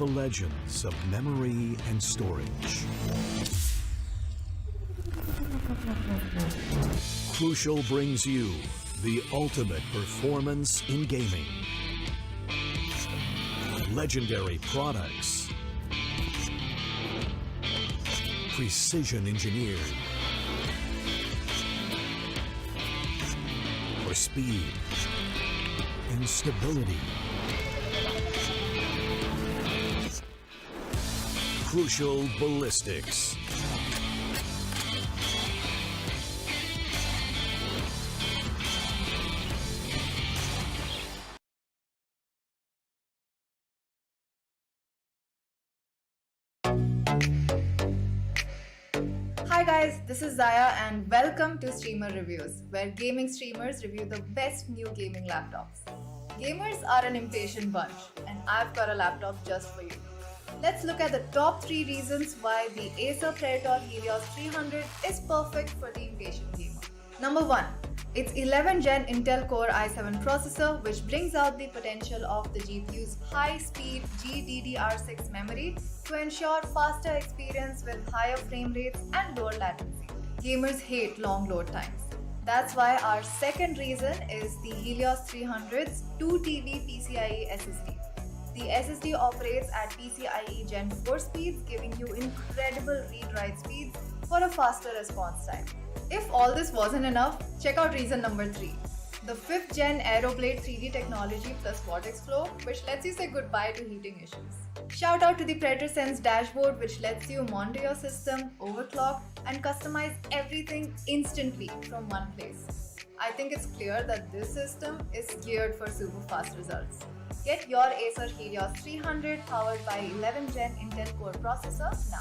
the legends of memory and storage. Crucial brings you the ultimate performance in gaming. Legendary products. Precision engineered. For speed and stability. Crucial ballistics. Hi guys, this is Zaya and welcome to Streamer Reviews, where gaming streamers review the best new gaming laptops. Gamers are an impatient bunch and I've got a laptop just for you. Let's look at the top 3 reasons why the Acer Helios 300 is perfect for the impatient gamer. Number 1. Its 11th Gen Intel Core i7 processor, which brings out the potential of the GPU's high-speed GDDR6 memory to ensure faster experience with higher frame rates and lower latency. Gamers hate long load times. That's why our second reason is the Helios 300's 2TB PCIe SSD. The SSD operates at PCIe Gen 4 speeds, giving you incredible read-write speeds for a faster response time. If all this wasn't enough, check out reason number 3. The 5th Gen Aeroblade 3D technology plus Vortex Flow, which lets you say goodbye to heating issues. Shout out to the Predator Sense dashboard, which lets you monitor your system, overclock, and customize everything instantly from one place. I think it's clear that this system is geared for super fast results. Get your Acer Helios 300 powered by 11th Gen Intel Core processor now.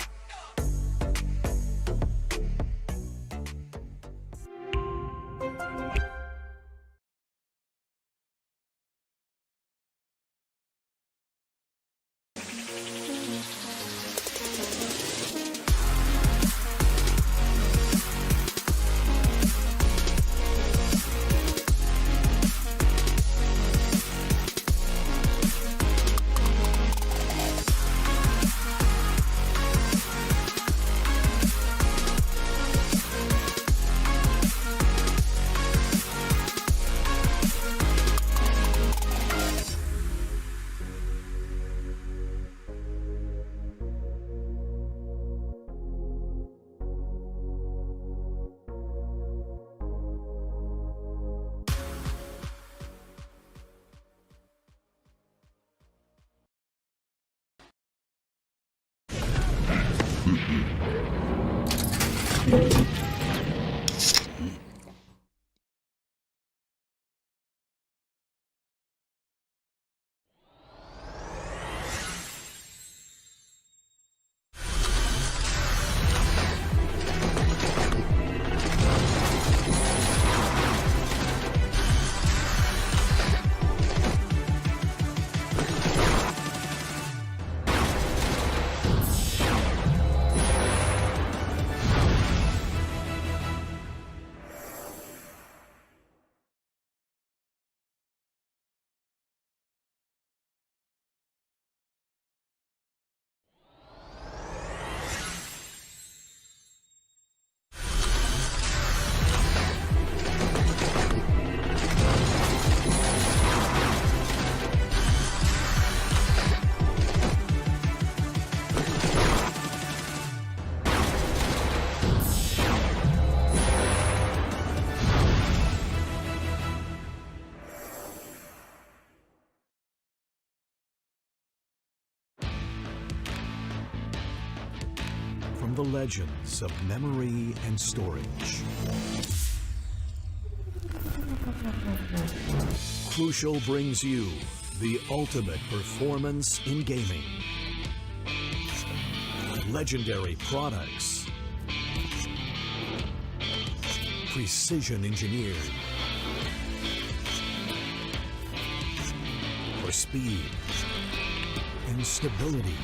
From the legends of memory and storage. Crucial brings you the ultimate performance in gaming. Legendary products. Precision engineered. For speed and stability.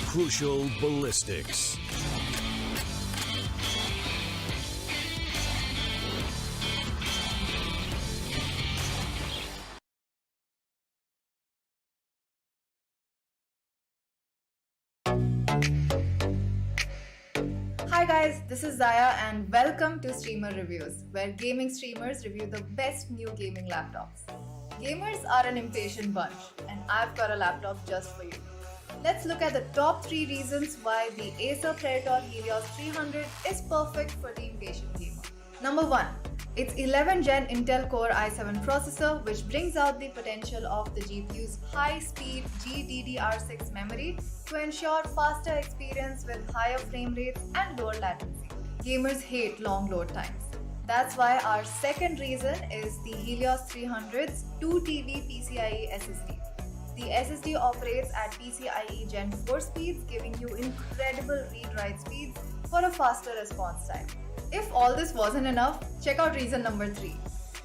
Crucial ballistics. Hi guys, this is Zaya and welcome to Streamer Reviews, where gaming streamers review the best new gaming laptops. Gamers are an impatient bunch, and I've got a laptop just for you. Let's look at the top 3 reasons why the Acer Helios 300 is perfect for the impatient gamer. Number 1. Its 11th Gen Intel Core i7 processor, which brings out the potential of the GPU's high-speed GDDR6 memory to ensure faster experience with higher frame rates and lower latency. Gamers hate long load times. That's why our second reason is the Helios 300's 2 TB PCIe SSD. The SSD operates at PCIe Gen 4 speeds, giving you incredible read-write speeds for a faster response time. If all this wasn't enough, check out reason number 3.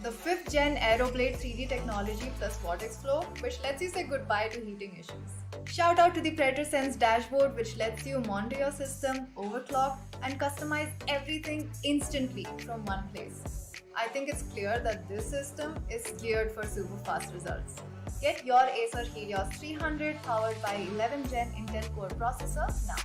The 5th Gen Aeroblade 3D technology plus Vortex Flow, which lets you say goodbye to heating issues. Shout out to the Predator Sense dashboard, which lets you monitor your system, overclock, and customize everything instantly from one place. I think it's clear that this system is geared for super fast results. Get your Acer Helios 300 powered by 11th Gen Intel Core processor now.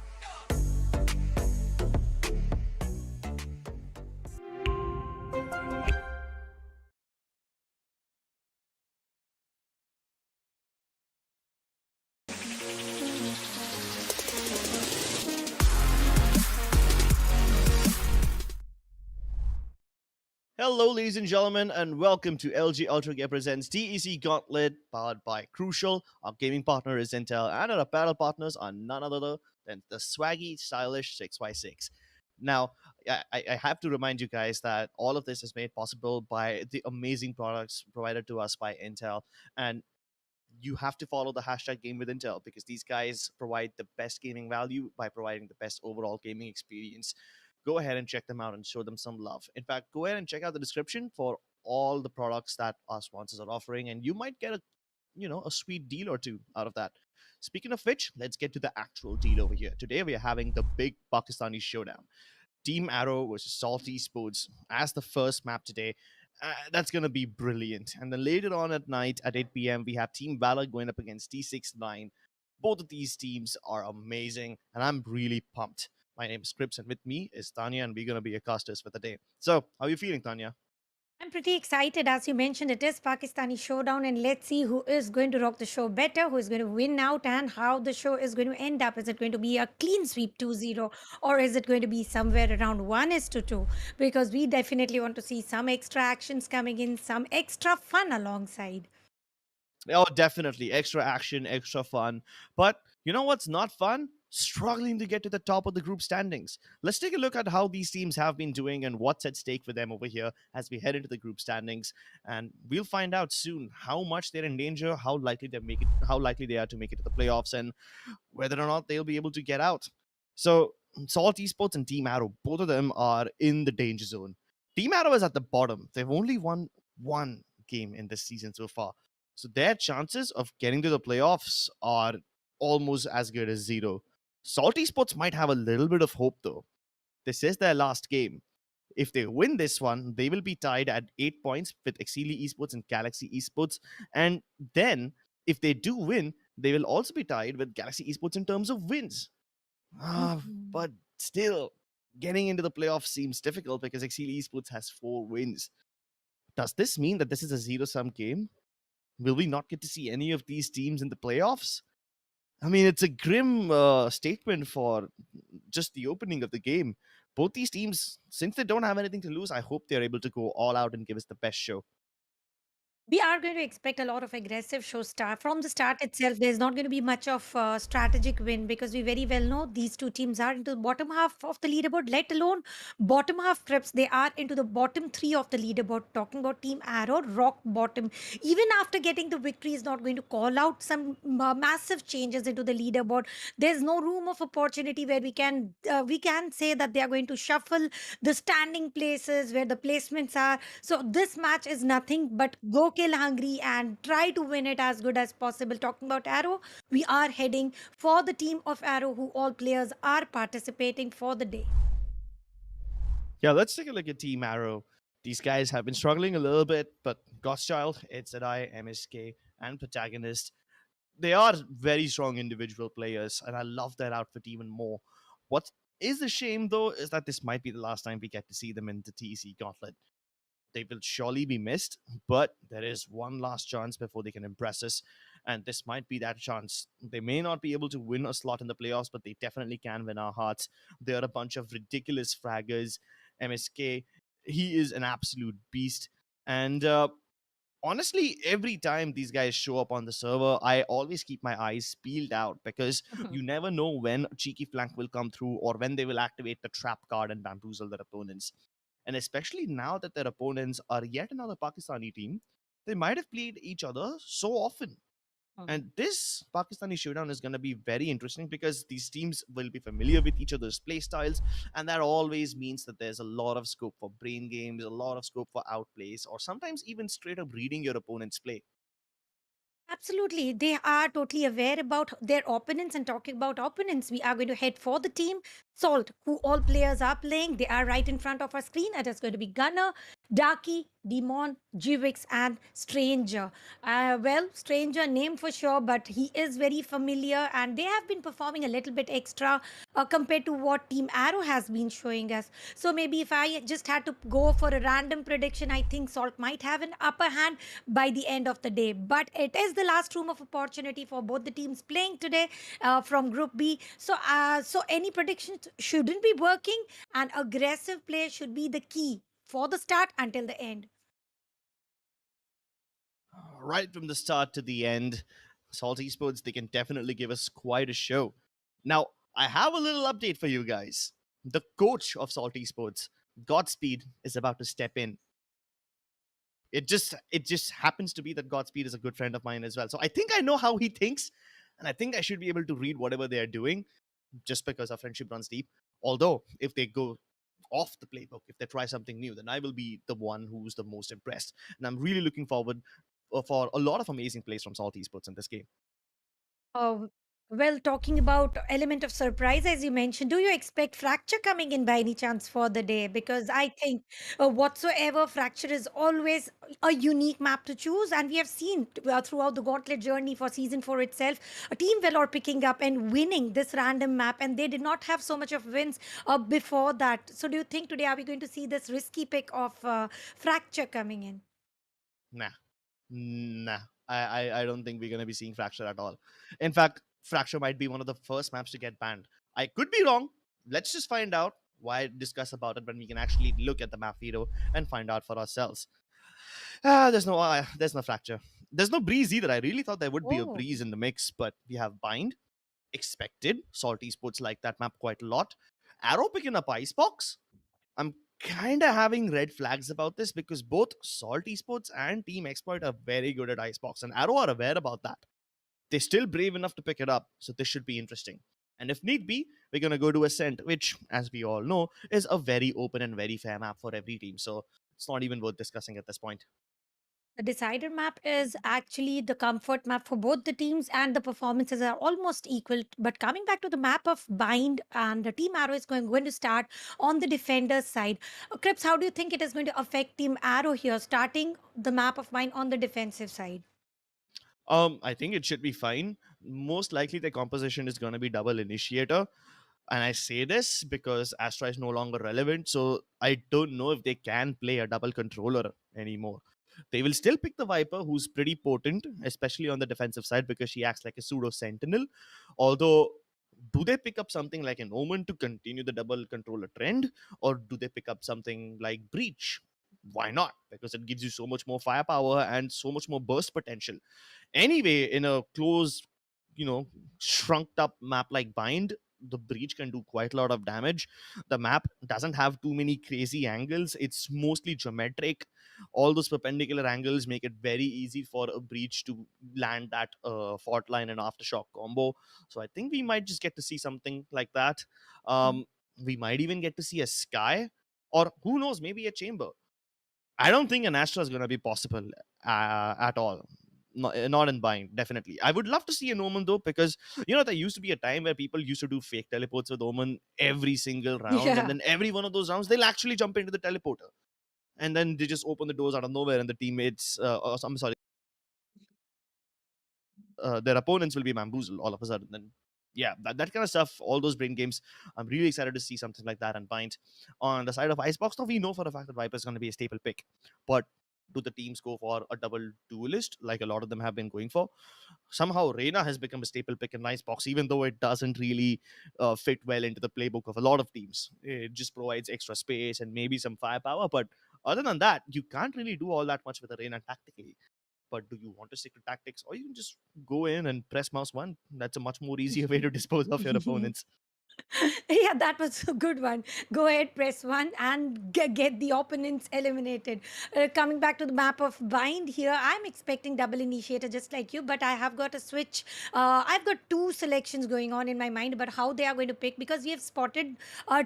Hello, ladies and gentlemen, and welcome to LG Ultragear presents Tec Gauntlet, powered by Crucial. Our gaming partner is Intel, and our apparel partners are none other than the swaggy, stylish 6x6. Now, I have to remind you guys that all of this is made possible by the amazing products provided to us by Intel, and you have to follow the hashtag Game with Intel because these guys provide the best gaming value by providing the best overall gaming experience. Go ahead and check them out and show them some love. In fact, go ahead and check out the description for all the products that our sponsors are offering, and you might get a sweet deal or two out of that. Speaking of which, let's get to the actual deal over here. Today we are having the big Pakistani showdown. Team Arrow versus Salty Sports as the first map today. That's going to be brilliant. And then later on at night at 8 p.m., we have Team Valor going up against T69. Both of these teams are amazing, and I'm really pumped. My name is Scripps, and with me is Tanya, and we're going to be your casters for the day. So, how are you feeling, Tanya? I'm pretty excited. As you mentioned, it is Pakistani showdown, and let's see who is going to rock the show better, who is going to win out, and how the show is going to end up. Is it going to be a clean sweep 2-0, or is it going to be somewhere around 1 is to 2? Because we definitely want to see some extra actions coming in, some extra fun alongside. Oh, definitely. Extra action, extra fun. But you know what's not fun? Struggling to get to the top of the group standings. Let's take a look at how these teams have been doing and what's at stake for them over here as we head into the group standings. And we'll find out soon how much they're in danger, how likely they are to make it to the playoffs, and whether or not they'll be able to get out. So, Salt Esports and Team Arrow, both of them are in the danger zone. Team Arrow is at the bottom. They've only won one game in this season so far. So their chances of getting to the playoffs are almost as good as zero. Salty Sports might have a little bit of hope though. This is their last game. If they win this one, they will be tied at 8 points with Exili Esports and Galaxy Esports. And then, if they do win, they will also be tied with Galaxy Esports in terms of wins. Mhm. But still, getting into the playoffs seems difficult because Exili Esports has 4 wins. Does this mean that this is a zero-sum game? Will we not get to see any of these teams in the playoffs? I mean, it's a grim statement for just the opening of the game. Both these teams, since they don't have anything to lose, I hope they're able to go all out and give us the best show. We are going to expect a lot of aggressive show start from the start itself. There's not going to be much of strategic win because we very well know these two teams are into the bottom half of the leaderboard, let alone bottom half trips. They are into the bottom three of the leaderboard. Talking about Team Arrow, rock bottom. Even after getting the victory, is not going to call out some massive changes into the leaderboard. There's no room of opportunity where we can say that they are going to shuffle the standing places where the placements are. So this match is nothing but go kill hungry and try to win it as good as possible. Talking about Arrow, we are heading for the team of Arrow, who all players are participating for the day. Yeah, let's take a look at Team Arrow. These guys have been struggling a little bit, but Gothchild, Etzadai, MSK, and Protagonist, they are very strong individual players, and I love their outfit even more. What Is a shame though is that this might be the last time we get to see them in the TEC Gauntlet. They will surely be missed, but there is one last chance before they can impress us, and this might be that chance. They may not be able to win a slot in the playoffs, but they definitely can win our hearts. They are a bunch of ridiculous fraggers. MSK, he is an absolute beast, and honestly, every time these guys show up on the server, I always keep my eyes peeled out because you never know when a cheeky flank will come through or when they will activate the trap card and bamboozle their opponents. And especially now that their opponents are yet another Pakistani team, they might have played each other so often. And this Pakistani showdown is going to be very interesting because these teams will be familiar with each other's play styles, and that always means that there's a lot of scope for brain games, a lot of scope for outplays, or sometimes even straight up reading your opponent's play. Absolutely. They are totally aware about their opponents, and talking about opponents, we are going to head for the team Salt, who all players are playing. They are right in front of our screen. It is going to be Gunner, Darky, Demon, Jivix, and Stranger. Well, Stranger name for sure, but he is very familiar, and they have been performing a little bit extra compared to what Team Arrow has been showing us. So maybe if I just had to go for a random prediction, I think Salt might have an upper hand by the end of the day. But it is the last room of opportunity for both the teams playing today from Group B. So any predictions shouldn't be working, and aggressive play should be the key for the start until the end. Right from the start to the end, Salt Esports, they can definitely give us quite a show. Now, I have a little update for you guys. The coach of Salt Esports, Godspeed, is about to step in. It just happens to be that Godspeed is a good friend of mine as well. So I think I know how he thinks, and I think I should be able to read whatever they are doing, just because our friendship runs deep. Although, if they go off the playbook, if they try something new, then I will be the one who's the most impressed. And I'm really looking forward for a lot of amazing plays from Salt Esports in this game. Uh, well, talking about element of surprise, as you mentioned, do you expect Fracture coming in by any chance for the day? Because I think whatsoever Fracture is always a unique map to choose, and we have seen throughout the Gauntlet journey for season 4 itself, a team Valor picking up and winning this random map, and they did not have so much of wins before that. So, do you think today are we going to see this risky pick of Fracture coming in? Nah, nah. I don't think we're gonna be seeing Fracture at all. In fact, Fracture might be one of the first maps to get banned. I could be wrong. Let's just find out. Why discuss about it when we can actually look at the map video and find out for ourselves? There's no Fracture. There's no Breeze either. I really thought there would be a Oh. Breeze in the mix, but we have Bind. Expected. Salty Sports like that map quite a lot. Arrow picking up Icebox. I'm kind of having red flags about this because both Salty Sports and Team Exploit are very good at Icebox, and Arrow are aware about that. They're still brave enough to pick it up, so this should be interesting. And if need be, we're gonna go to Ascent, which, as we all know, is a very open and very fair map for every team. So it's not even worth discussing at this point. The decider map is actually the comfort map for both the teams, and the performances are almost equal. But coming back to the map of Bind, and the Team Arrow is going to start on the defender's side. Krips, how do you think it is going to affect Team Arrow here, starting the map of Bind on the defensive side? I think it should be fine. Most likely, the composition is going to be double initiator. And I say this because Astra is no longer relevant, so I don't know if they can play a double controller anymore. They will still pick the Viper, who's pretty potent, especially on the defensive side, because she acts like a pseudo sentinel. Although, do they pick up something like an Omen to continue the double controller trend, or do they pick up something like Breach? Why not? Because it gives you so much more firepower and so much more burst potential. Anyway, in a close, shrunked up map like Bind, the Breach can do quite a lot of damage. The map doesn't have too many crazy angles, it's mostly geometric. All those perpendicular angles make it very easy for a Breach to land that fault line and aftershock combo. So I think we might just get to see something like that. um we might even get to see a Sky, or who knows, maybe a Chamber. I don't think an Astra is going to be possible at all. Not in Bind, definitely. I would love to see an Omen though, because there used to be a time where people used to do fake teleports with Omen every single round, and Yeah. then every one of those rounds they'll actually jump into the teleporter, and then they just open the doors out of nowhere, and the teammates, I'm sorry, their opponents will be bamboozled all of a sudden. Then yeah, that kind of stuff, all those brain games, I'm really excited to see something like that unbind. On the side of Icebox, now we know for a fact that Viper is going to be a staple pick, but do the teams go for a double duelist like a lot of them have been going for? Somehow Reina has become a staple pick in Icebox, even though it doesn't really fit well into the playbook of a lot of teams. It just provides extra space and maybe some firepower, but other than that, you can't really do all that much with a Reina tactically. But do you want to stick to tactics, or you can just go in and press mouse one? That's a much more easier way to dispose of your opponents. Yeah, that was a good one. Go ahead, press one and get the opponents eliminated. Coming back to the map of Bind here, I'm expecting double initiator just like you, but I have got a switch. I've got two selections going on in my mind about how they are going to pick, because we have spotted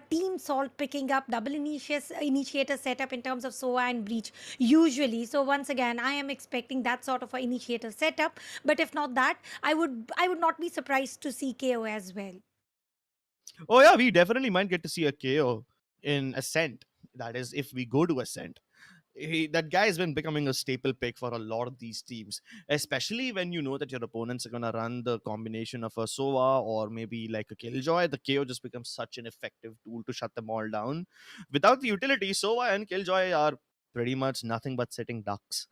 Team Salt picking up double initiator setup in terms of SOA and Breach usually. So once again, I am expecting that sort of a initiator setup. But if not that, I would not be surprised to see KO as well. Oh yeah, we definitely might get to see a KO in Ascent. That is, if we go to Ascent. That guy has been becoming a staple pick for a lot of these teams, especially when you know that your opponents are going to run the combination of a Sova or maybe like a Killjoy. The KO just becomes such an effective tool to shut them all down. Without the utility, Sova and Killjoy are pretty much nothing but sitting ducks.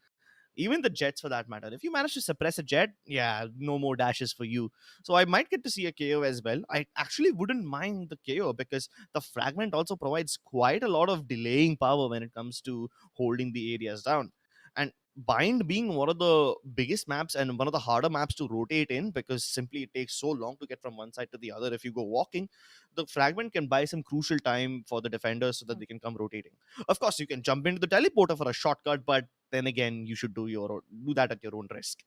Even the jets for that matter. If you manage to suppress a jet, yeah, no more dashes for you. So I might get to see a KO as well. I actually wouldn't mind the KO because the fragment also provides quite a lot of delaying power when it comes to holding the areas down. And Bind being one of the biggest maps and one of the harder maps to rotate in, because simply it takes so long to get from one side to the other if you go walking, the fragment can buy some crucial time for the defenders so that they can come rotating. Of course, you can jump into the teleporter for a shortcut, but then again, you should do that at your own risk.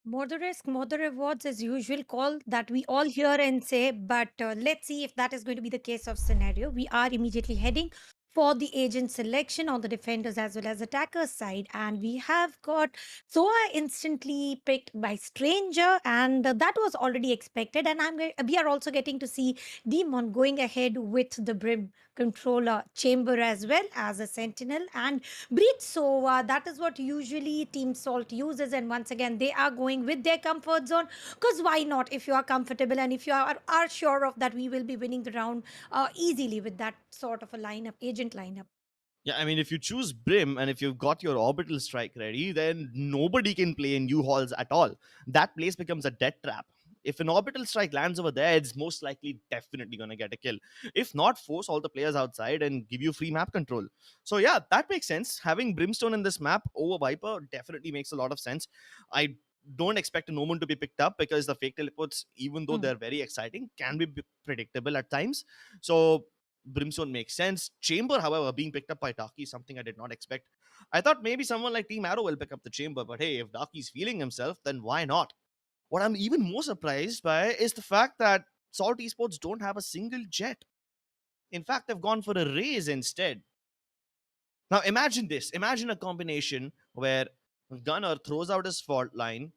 More the risk, more the rewards is usual call that we all hear and say, but let's see if that is going to be the case of scenario. We are immediately heading for the agent selection on the defenders as well as attackers side, and we have got Soa instantly picked by Stranger, and that was already expected. And we are also getting to see Demon going ahead with the Brim controller chamber as well as a Sentinel and Breach. So that is what usually Team Salt uses. And once again, they are going with their comfort zone, because why not? If you are comfortable and if you are sure of that, we will be winning the round easily with that sort of a lineup, agent lineup. Yeah, I mean, if you choose Brim and if you've got your orbital strike ready, then nobody can play in U-Halls at all. That place becomes a death trap. If an orbital strike lands over there, it's most likely definitely going to get a kill. If not, force all the players outside and give you free map control. So yeah, that makes sense. Having Brimstone in this map over Viper definitely makes a lot of sense. I don't expect a Noman to be picked up because the fake teleports, even though Hmm. they're very exciting, can be predictable at times. So Brimstone makes sense. Chamber, however, being picked up by Taki is something I did not expect. I thought maybe someone like Team Arrow will pick up the Chamber, but hey, if Daki's feeling himself, then why not? What I'm even more surprised by is the fact that Salt Esports don't have a single jet. In fact, they've gone for a raise instead. Now imagine this. Imagine a combination where Gunner throws out his fault line,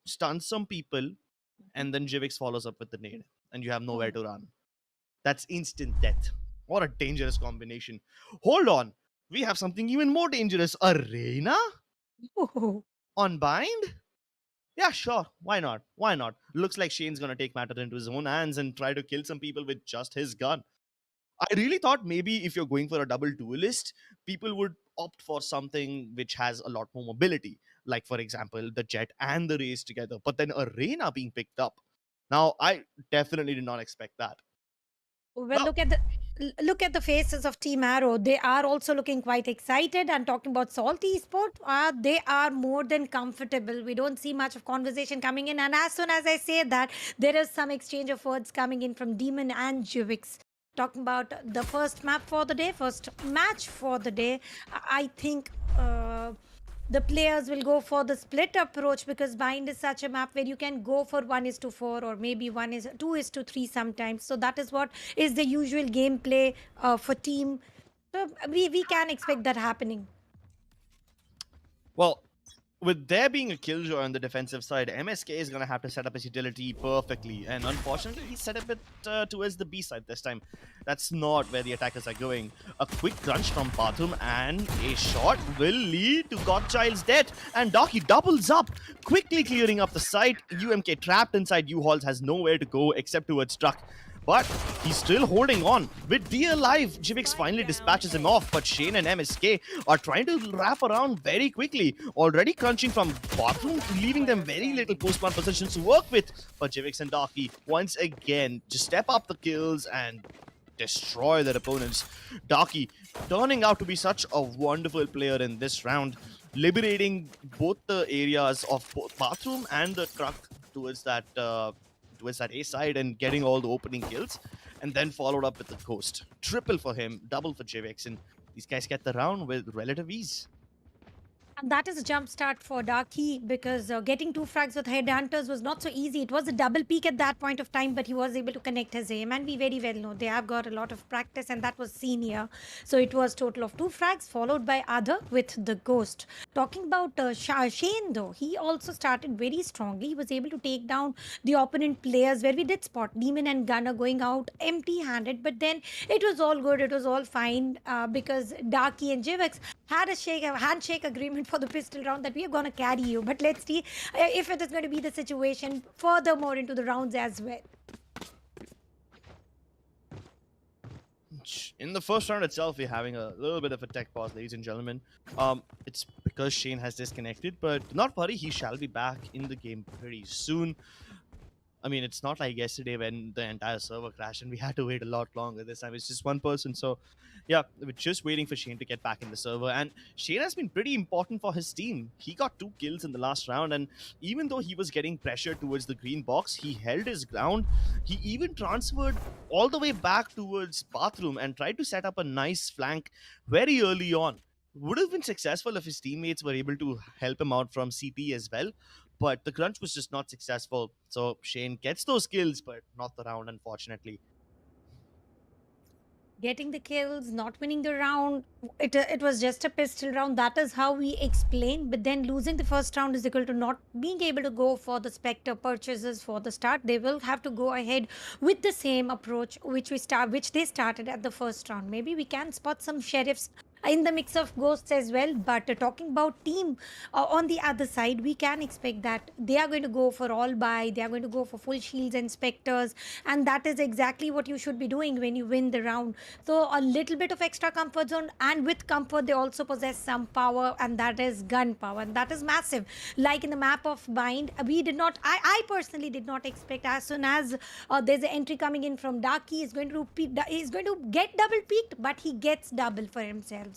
stuns some people, and then Jivix follows up with the nade, and you have nowhere to run. That's instant death. What a dangerous combination. Hold on. We have something even more dangerous. Arena Oh. on bind? Yeah, sure. Why not? Why not? Looks like Shane's gonna take matters into his own hands and try to kill some people with just his gun. I really thought maybe if you're going for a double duelist, people would opt for something which has a lot more mobility. Like, for example, the jet and the race together. But then Arena being picked up. Now, I definitely did not expect that. Well, Now, look at the faces of Team Arrow. They are also looking quite excited. And talking about Salty Sport, they are more than comfortable. We don't see much of conversation coming in. And as soon as I say that, there is some exchange of words coming in from Demon and Juvix. Talking about the first map for the day, first match for the day. I think the players will go for the split approach, because bind is such a map where you can go for 1:4 or maybe 2:3 sometimes. So that is what is the usual gameplay for team. So we can expect that happening. well, with there being a killjoy on the defensive side, MSK is going to have to set up his utility perfectly. And unfortunately, he set up it towards the B side this time. That's not where the attackers are going. A quick crunch from Bathroom and a shot will lead to Godchild's death. And Docky doubles up, quickly clearing up the site. UMK trapped inside U-Halls has nowhere to go except towards Truck. But he's still holding on. With D alive, Jivix finally dispatches him off, but Shane and MSK are trying to wrap around very quickly. Already crunching from Bathroom, leaving them very little post-plant positions to work with. But Jivix and Darky, once again, just step up the kills and destroy their opponents. Darky turning out to be such a wonderful player in this round, liberating both the areas of both Bathroom and the Truck towards that A side and getting all the opening kills, and then followed up with the Ghost. Triple for him, double for JVX, and these guys get the round with relative ease. And that is a jump start for Darky, because getting 2 frags with Headhunters was not so easy. It was a double peak at that point of time, but he was able to connect his aim. And we very well know they have got a lot of practice, and that was seen here. So it was total of 2 frags, followed by Other with the Ghost. Talking about Shane, though, he also started very strongly. He was able to take down the opponent players, where we did spot Demon and Gunner going out empty-handed. But then it was all good. It was all fine, because Darky and Jivex had a handshake agreement for the pistol round that we are going to carry you. But let's see if it is going to be the situation furthermore into the rounds as well. In the first round itself, we're having a little bit of a tech pause, ladies and gentlemen. It's because Shane has disconnected, but not worry, he shall be back in the game pretty soon. I mean, it's not like yesterday when the entire server crashed and we had to wait a lot longer. This time it's just one person. So, yeah, we're just waiting for Shane to get back in the server. And Shane has been pretty important for his team. He got 2 kills in the last round. And even though he was getting pressure towards the green box, he held his ground. He even transferred all the way back towards Bathroom and tried to set up a nice flank very early on. Would have been successful if his teammates were able to help him out from CT as well. But the crunch was just not successful. So Shane gets those kills, but not the round, unfortunately. Getting the kills, not winning the round, it was just a pistol round. That is how we explain. But then losing the first round is equal to not being able to go for the Spectre purchases for the start. They will have to go ahead with the same approach which they started at the first round. Maybe we can spot some sheriffs in the mix of ghosts as well. But talking about team on the other side, we can expect that they are going to go for all buy. They are going to go for full shields and specters, and that is exactly what you should be doing when you win the round. So a little bit of extra comfort zone, and with comfort they also possess some power, and that is gun power, and that is massive. Like in the map of Bind, I personally did not expect, as soon as there's an entry coming in from Darky, he's going to get double peaked, but he gets double for himself.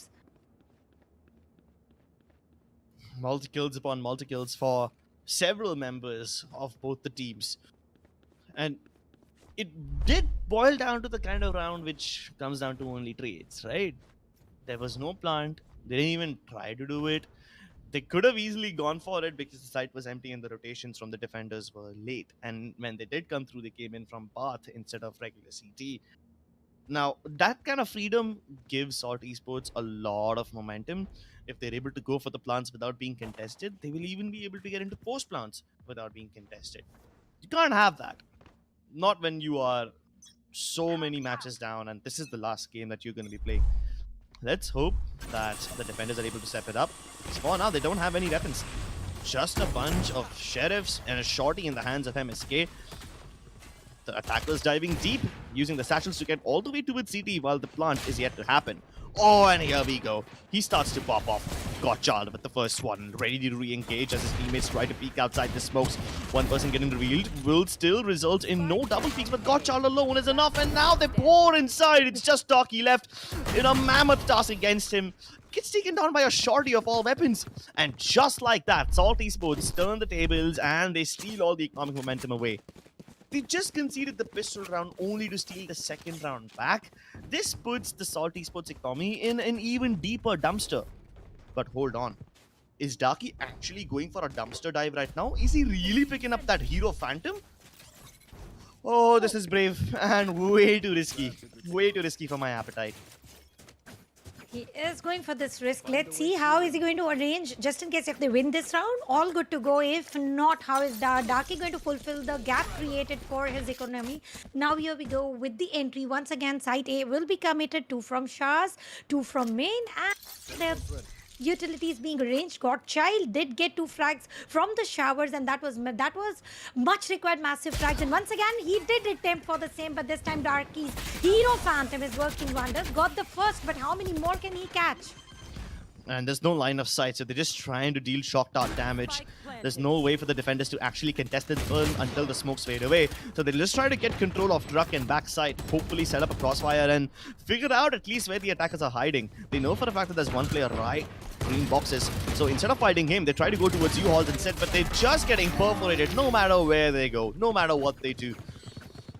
Multi-kills upon multi-kills for several members of both the teams. And it did boil down to the kind of round which comes down to only trades, right? There was no plant. They didn't even try to do it. They could have easily gone for it because the site was empty and the rotations from the defenders were late. And when they did come through, they came in from path instead of regular CT. Now, that kind of freedom gives Salt Esports a lot of momentum. If they're able to go for the plants without being contested, they will even be able to get into post plants without being contested. You can't have that. Not when you are so many matches down and this is the last game that you're going to be playing. Let's hope that the defenders are able to step it up. For now, they don't have any weapons. Just a bunch of sheriffs and a shorty in the hands of MSK. The attackers diving deep, using the satchels to get all the way towards CT while the plant is yet to happen. Oh, and here we go. He starts to pop off. Godchild with the first one, ready to re-engage as his teammates try to peek outside the smokes. One person getting revealed will still result in no double peeks, but Godchild alone is enough, and now they pour inside. It's just Darky left in a mammoth task against him. Gets taken down by a shorty of all weapons. And just like that, Salt Esports turn the tables and they steal all the economic momentum away. They just conceded the pistol round only to steal the second round back. This puts the Salt Esports economy in an even deeper dumpster. But hold on. Is Darky actually going for a dumpster dive right now? Is he really picking up that Hero Phantom? Oh, this is brave and way too risky. Way too risky for my appetite. He is going for this risk. Let's see how is he going to arrange just in case if they win this round. All good to go. If not, how is Darky going to fulfill the gap created for his economy? Now here we go with the entry. Once again, side A will be committed. 2 from Shaz, 2 from main, and the utilities being arranged. Godchild did get 2 frags from the showers, and that was much required massive frags. And once again, he did attempt for the same, but this time Darky's Hero Phantom is working wonders. Got the first, but how many more can he catch? And there's no line of sight, so they're just trying to deal shock dart damage. There's no way for the defenders to actually contest it until the smokes fade away. So they just try to get control of Druck and backside, hopefully set up a crossfire and figure out at least where the attackers are hiding. They know for a fact that there's one player right green boxes. So instead of fighting him, they try to go towards U-Halls instead, but they're just getting perforated no matter where they go, no matter what they do.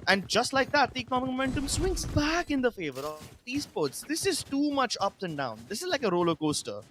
And just like that, the economic momentum swings back in the favor of Esports. This is too much ups and downs. This is like a roller coaster.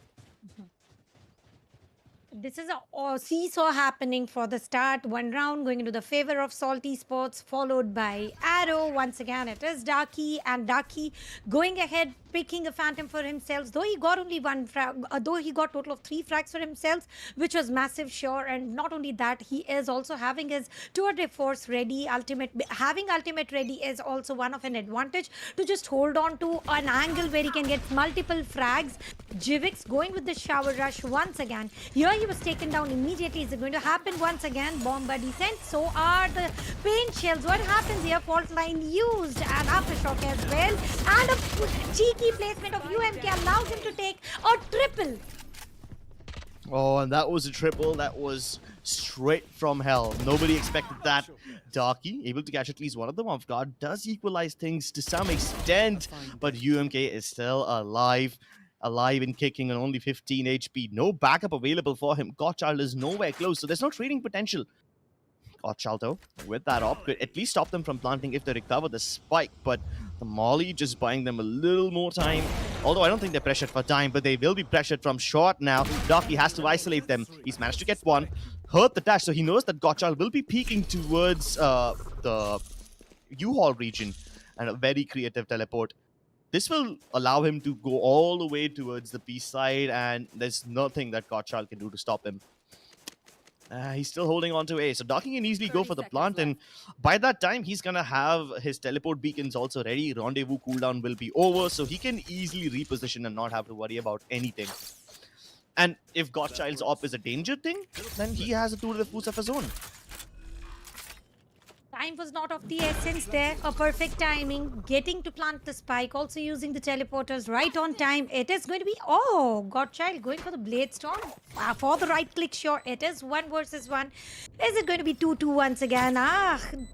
This is a seesaw happening for the start. One round going into the favor of Salty Sports, followed by Arrow. Once again, it is Darky, and Darky going ahead, picking a Phantom for himself. Though he got only 1 frag, though he got total of 3 frags for himself, which was massive, sure. And not only that, he is also having his Tour de Force ready. Having ultimate ready is also one of an advantage to just hold on to an angle where he can get multiple frags. Jivix going with the shower rush once again. Here he was taken down immediately. Is it going to happen once again? Bomb buddy sent. So are the paint shells. What happens here? Fault line used, and aftershock as well. And a cheeky placement of UMK allows him to take a triple. Oh, and that was a triple. That was straight from hell. Nobody expected that. Darky, able to catch at least one of them off guard, does equalize things to some extent, but UMK is still alive and kicking on only 15 HP. No backup available for him. Godchild is nowhere close, so there's no trading potential. Godchild, though, with that op, could at least stop them from planting if they recover the spike, but the Molly just buying them a little more time. Although I don't think they're pressured for time, but they will be pressured from short now. Darky has to isolate them. He's managed to get one. Hurt the dash, so he knows that Godchild will be peeking towards the U-Hall region, and a very creative teleport. This will allow him to go all the way towards the B side, and there's nothing that Godchild can do to stop him. He's still holding on to A, so Darky can easily go for the plant, and by that time, he's gonna have his teleport beacons also ready. Rendezvous cooldown will be over, so he can easily reposition and not have to worry about anything. And if Godchild's op is a danger thing, then he has a tool of force of his own. Time was not of the essence there. A perfect timing. Getting to plant the spike. Also using the teleporters right on time. It is going to be... Oh, Godchild going for the Blade Storm. For the right click, sure. It is 1 versus 1. Is it going to be 2-2 once again?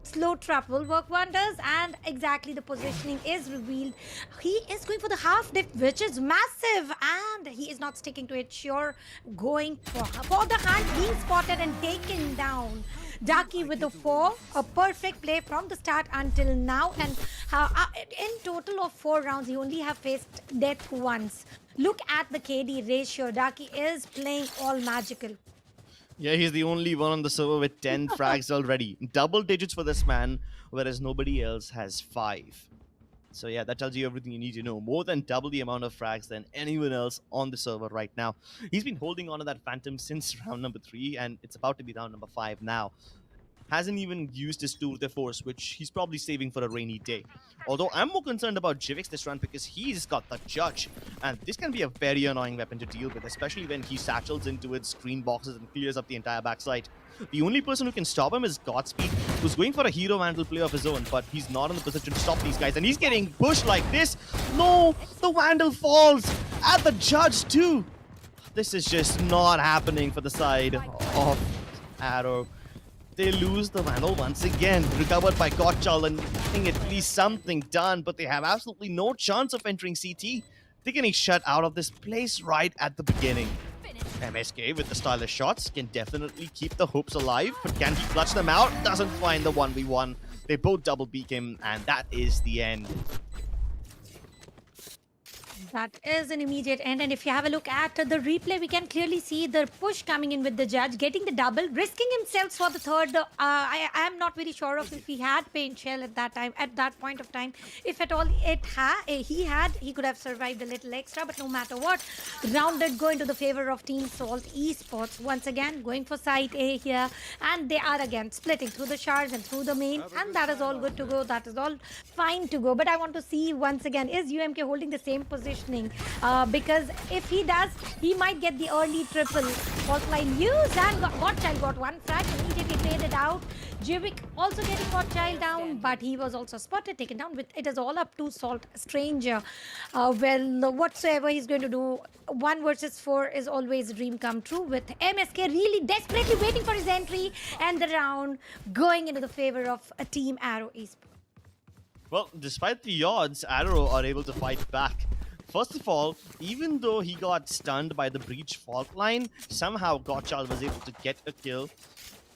Slow trap will work wonders. And exactly the positioning is revealed. He is going for the half dip, which is massive. And he is not sticking to it. Sure. Going for the hand. Being spotted and taken down. Darky with the 4, a perfect play from the start until now, and in total of 4 rounds, he only have faced death once. Look at the KD ratio. Darky is playing all magical. Yeah, he's the only one on the server with 10 frags already. Double digits for this man, whereas nobody else has 5. So yeah, that tells you everything you need to know. More than double the amount of frags than anyone else on the server right now. He's been holding on to that Phantom since round number 3, and it's about to be round number 5 now. Hasn't even used his Tour de Force, which he's probably saving for a rainy day. Although I'm more concerned about Jivix this round because he's got the Judge. And this can be a very annoying weapon to deal with, especially when he satchels into its screen boxes and clears up the entire backside. The only person who can stop him is Godspeed, who's going for a Hero Vandal play of his own, but he's not in the position to stop these guys. And he's getting pushed like this. No, the Vandal falls at the Judge too. This is just not happening for the side of Arrow. They lose the Vandal once again, recovered by Godchild and getting at least something done, but they have absolutely no chance of entering CT. They're getting shut out of this place right at the beginning. MSK with the stylish shots can definitely keep the hopes alive, but can he clutch them out? Doesn't find the 1v1. They both double beak him, and that is the end. That is an immediate end. And if you have a look at the replay, we can clearly see the push coming in with the judge, getting the double, risking himself for the third. I am not very sure of if he had paint shell at that time, at that point of time. If at all he could have survived a little extra. But no matter what, round did go into the favor of Team Salt Esports. Once again, going for side A here. And they are again splitting through the shards and through the main. And that is all good to go. That is all fine to go. But I want to see once again, is UMK holding the same positioning? Because if he does, he might get the early triple. Fault line used and Godchild got one frag, immediately traded out. Jivik also getting Godchild down, but he was also spotted, taken down. With it is all up to Salt Stranger. Well, whatsoever he's going to do, 1 versus 4 is always a dream come true. With MSK really desperately waiting for his entry, and the round going into the favor of a Team Arrow Esports. Well, despite the odds, Arrow are able to fight back. First of all, even though he got stunned by the breach fault line, somehow Godchild was able to get a kill.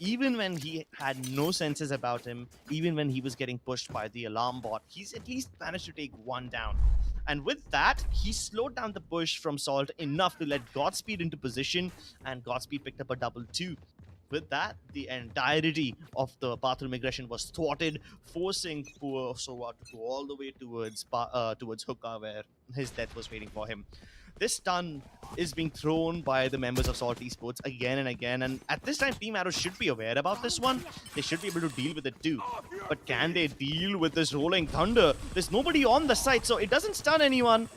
Even when he had no senses about him, even when he was getting pushed by the alarm bot, he's at least managed to take one down. And with that, he slowed down the push from Salt enough to let Godspeed into position, and Godspeed picked up a double 2. With that, the entirety of the bathroom aggression was thwarted, forcing poor Sowa to go all the way towards Hookah, where his death was waiting for him. This stun is being thrown by the members of Salt Esports again and again, and at this time, Team Arrow should be aware about this one. They should be able to deal with it too. But can they deal with this rolling thunder? There's nobody on the site, so it doesn't stun anyone.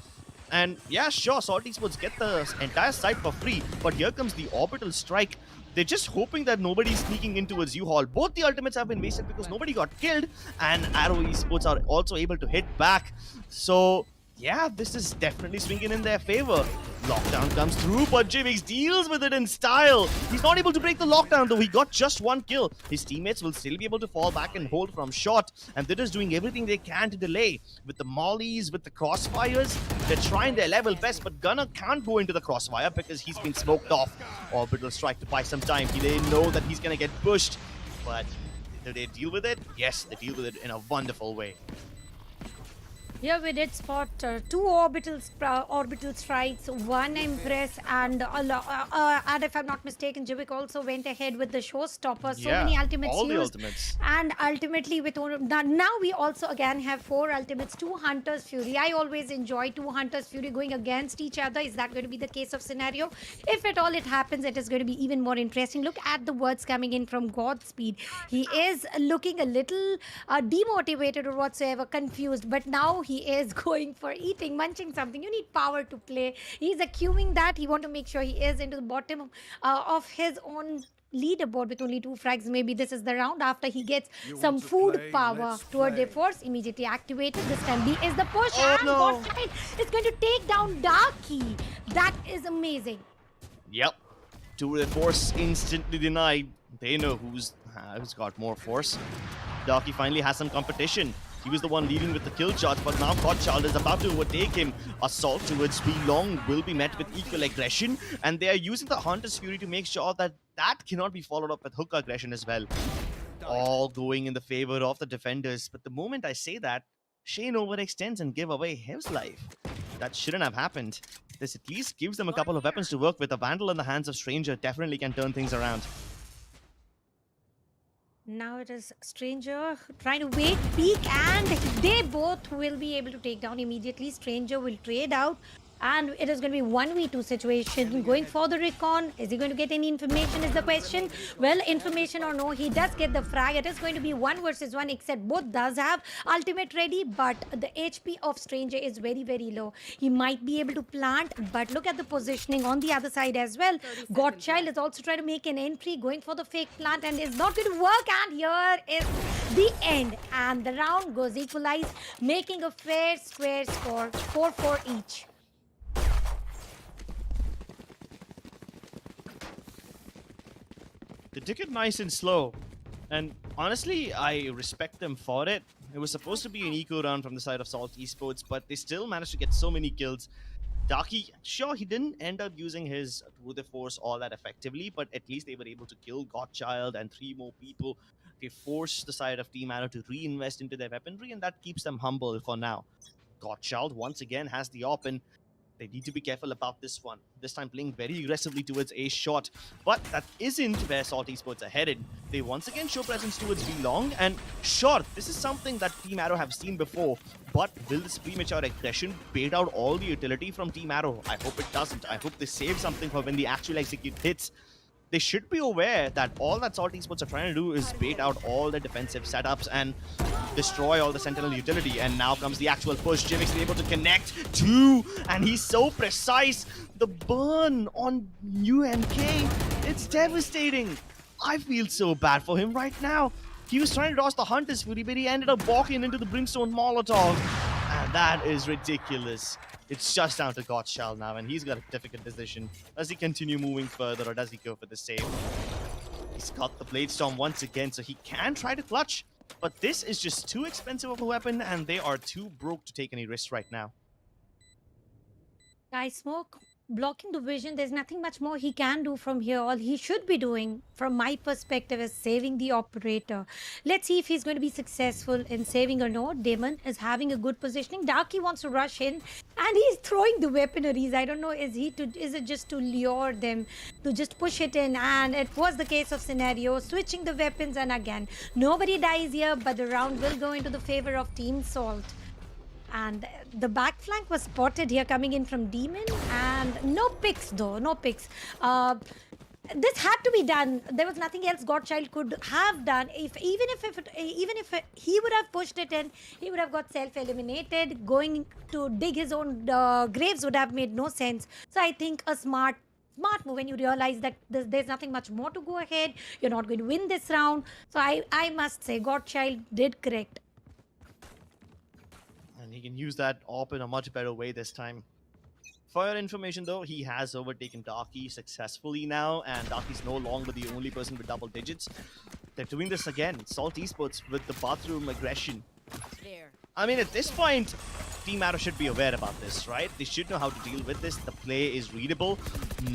And yeah, sure, Salt Esports get the entire site for free, but here comes the orbital strike. They're just hoping that nobody's sneaking in towards U-Haul. Both the ultimates have been wasted because nobody got killed, and Arrow Esports are also able to hit back. So yeah, this is definitely swinging in their favor. Lockdown comes through, but Jivix deals with it in style. He's not able to break the lockdown, though he got just one kill. His teammates will still be able to fall back and hold from shot, and they're just doing everything they can to delay. With the mollies, with the crossfires, they're trying their level best, but Gunner can't go into the crossfire because he's been smoked off. Orbital strike to buy some time. They know that he's gonna get pushed, but do they deal with it? Yes, they deal with it in a wonderful way. Here we did spot 2 orbital strikes, 1 Empress, and if I'm not mistaken, Jivik also went ahead with the showstopper. So many ultimates all used. the ultimates. And ultimately, with now we also again have 4 ultimates, 2 Hunter's Fury. I always enjoy 2 Hunter's Fury going against each other. Is that going to be the case of scenario? If at all it happens, it is going to be even more interesting. Look at the words coming in from Godspeed. He is looking a little demotivated or whatsoever, confused, but now he is going for eating, munching something. You need power to play. He's accumulating that. He want to make sure he is into the bottom of his own leaderboard with only 2 frags. Maybe this is the round after he gets some food power toward the force. Immediately activated. This time B is the push. And Godchild is going to take down Darky. That is amazing. Yep. To the force instantly denied. They know who's got more force. Darky finally has some competition. He was the one leading with the kill charge, but now Godchild is about to overtake him. Assault towards Long will be met with equal aggression, and they are using the Hunter's Fury to make sure that that cannot be followed up with hook aggression as well. All going in the favor of the defenders, but the moment I say that, Shane overextends and give away his life. That shouldn't have happened. This at least gives them a couple of weapons to work with. A Vandal in the hands of Stranger definitely can turn things around. Now it is Stranger trying to wait, peek, and they both will be able to take down immediately. Stranger will trade out, and it is going to be 1v2 situation. Going for the recon. Is he going to get any information is the question. Well, information or no, he does get the frag. It is going to be 1 versus 1, except both does have ultimate ready, but the HP of Stranger is very, very low. He might be able to plant, but look at the positioning on the other side as well. Godchild is also trying to make an entry, going for the fake plant, and is not going to work. And here is the end. And the round goes equalized, making a fair, square score, 4-4 each. They took it nice and slow, and honestly, I respect them for it. It was supposed to be an eco round from the side of Salt Esports, but they still managed to get so many kills. Darky, sure, he didn't end up using his Tour de Force all that effectively, but at least they were able to kill Godchild and 3 more people. They forced the side of Team Arrow to reinvest into their weaponry, and that keeps them humble for now. Godchild once again has the op, and They need to be careful about this one. This time playing very aggressively towards A shot. But that isn't where Salt Esports are headed. They once again show presence towards B long. And sure, this is something that Team Arrow have seen before. But will this premature aggression bait out all the utility from Team Arrow? I hope it doesn't. I hope they save something for when the actual execute hits. They should be aware that all that Salt Esports are trying to do is bait out all the defensive setups and destroy all the Sentinel utility. And now comes the actual push. Jivix able to connect two, and he's so precise. The burn on UMK, it's devastating. I feel so bad for him right now. He was trying to dodge the Hunter's Fury, but he ended up walking into the Brimstone Molotov. And that is ridiculous. It's just down to Gottschall now, and he's got a difficult decision. Does he continue moving further, or does he go for the save? He's got the Blade Storm once again, so he can try to clutch. But this is just too expensive of a weapon, and they are too broke to take any risks right now. Guy Smoke blocking the vision. There's nothing much more he can do from here. All he should be doing, from my perspective, is saving the operator. Let's see if he's going to be successful in saving or not. Damon is having a good positioning. Darky wants to rush in, and he's throwing the weaponaries. I don't know, is it just to lure them to just push it in? And it was the case of scenario, switching the weapons, and again, nobody dies here, but the round will go into the favor of Team Salt. And the back flank was spotted here coming in from Demon, and no picks though, no picks. This had to be done. There was nothing else Godchild could have done. Even if he would have pushed it in, he would have got self-eliminated. Going to dig his own graves would have made no sense. So I think a smart move when you realize that there's nothing much more to go ahead. You're not going to win this round. So I must say Godchild did correct. And he can use that AWP in a much better way this time. For your information though, he has overtaken Darky successfully now, and Darky's no longer the only person with double digits. They're doing this again. Salt Esports with the bathroom aggression. I mean, at this point, Team Arrow should be aware about this, right? They should know how to deal with this. The play is readable.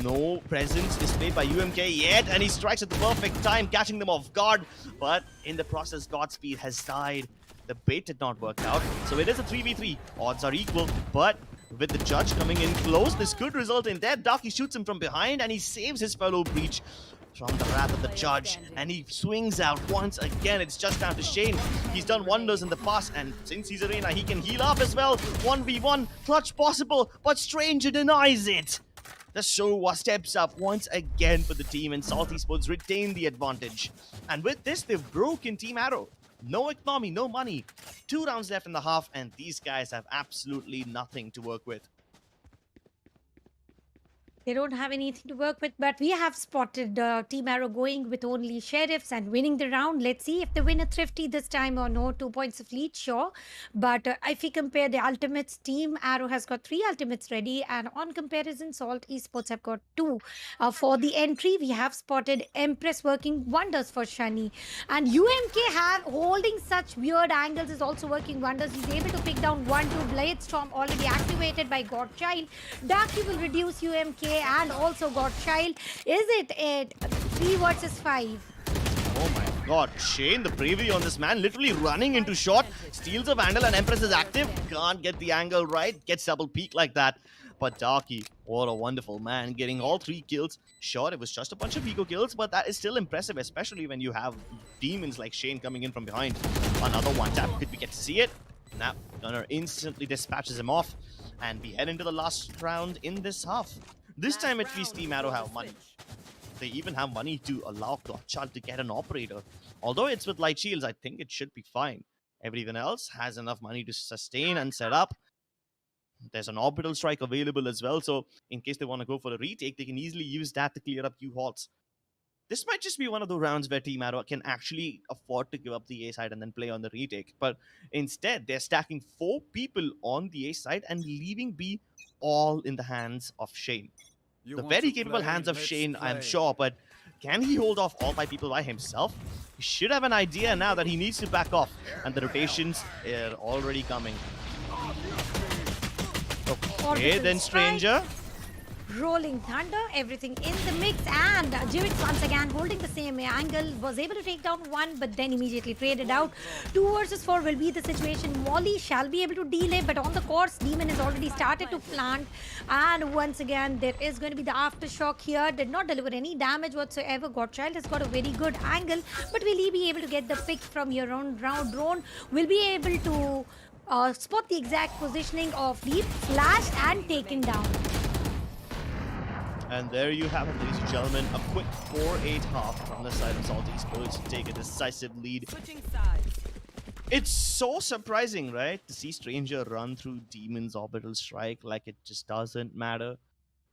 No presence displayed by UMK yet, and he strikes at the perfect time, catching them off guard. But in the process, Godspeed has died. The bait did not work out, so it is a 3v3. Odds are equal, but with the judge coming in close, this could result in death. Darky shoots him from behind, and he saves his fellow breach from the wrath of the judge, and he swings out once again. It's just down to Shane. He's done wonders in the past, and since he's Arena, he can heal up as well. 1v1, clutch possible, but Stranger denies it. The show steps up once again for the team, and Salt Esports retain the advantage. And with this, they've broken Team Arrow. No economy, no money. 2 rounds left in the half, and these guys have absolutely nothing to work with. They don't have anything to work with, but we have spotted Team Arrow going with only sheriffs and winning the round. Let's see if they win a thrifty this time or no. 2 points of lead, sure. But if we compare the ultimates, Team Arrow has got 3 ultimates ready, and on comparison, Salt Esports have got 2. For the entry, we have spotted Empress working wonders for Shani. And UMK holding such weird angles is also working wonders. He's able to pick down 1-2 Blade Storm already activated by Godchild. Darky will reduce UMK and also Godchild. Is it 3 versus 5? Oh my god, Shane, the bravery on this man, literally running into shot, steals a Vandal, and Empress is active. Can't get the angle right, gets double peak like that. But Darky, what a wonderful man, getting all 3 kills. Sure, it was just a bunch of eco kills, but that is still impressive, especially when you have demons like Shane coming in from behind. Another one tap, could we get to see it? Now, Gunner instantly dispatches him off, and we head into the last round in this half. This time at least Team Arrow have money. They even have money to allow Gottschall to get an operator. Although it's with light shields, I think it should be fine. Everyone else has enough money to sustain and set up. There's an orbital strike available as well, so in case they want to go for a retake, they can easily use that to clear up U-Halts. This might just be one of the rounds where Team Arrow can actually afford to give up the A side and then play on the retake. But instead, they're stacking 4 people on the A side and leaving B all in the hands of Shane. The very capable hands of Shane, I'm sure, but can he hold off all 5 people by himself? He should have an idea now that he needs to back off, and the rotations are already coming. Okay, then Stranger. Rolling Thunder, everything in the mix, and Jivix once again holding the same angle, was able to take down one, but then immediately traded out. 2 versus 4 will be the situation. Molly shall be able to delay, but on the course, Demon has already started to plant, and once again, there is going to be the aftershock here. Did not deliver any damage whatsoever. Godchild has got a very good angle, but will he be able to get the pick from your own drone? Will be able to spot the exact positioning of the flash and taken down. And there you have it, ladies and gentlemen. A quick 4-8 half from the side of Salt Esports to take a decisive lead. It's so surprising, right? To see Stranger run through Demon's Orbital Strike like it just doesn't matter.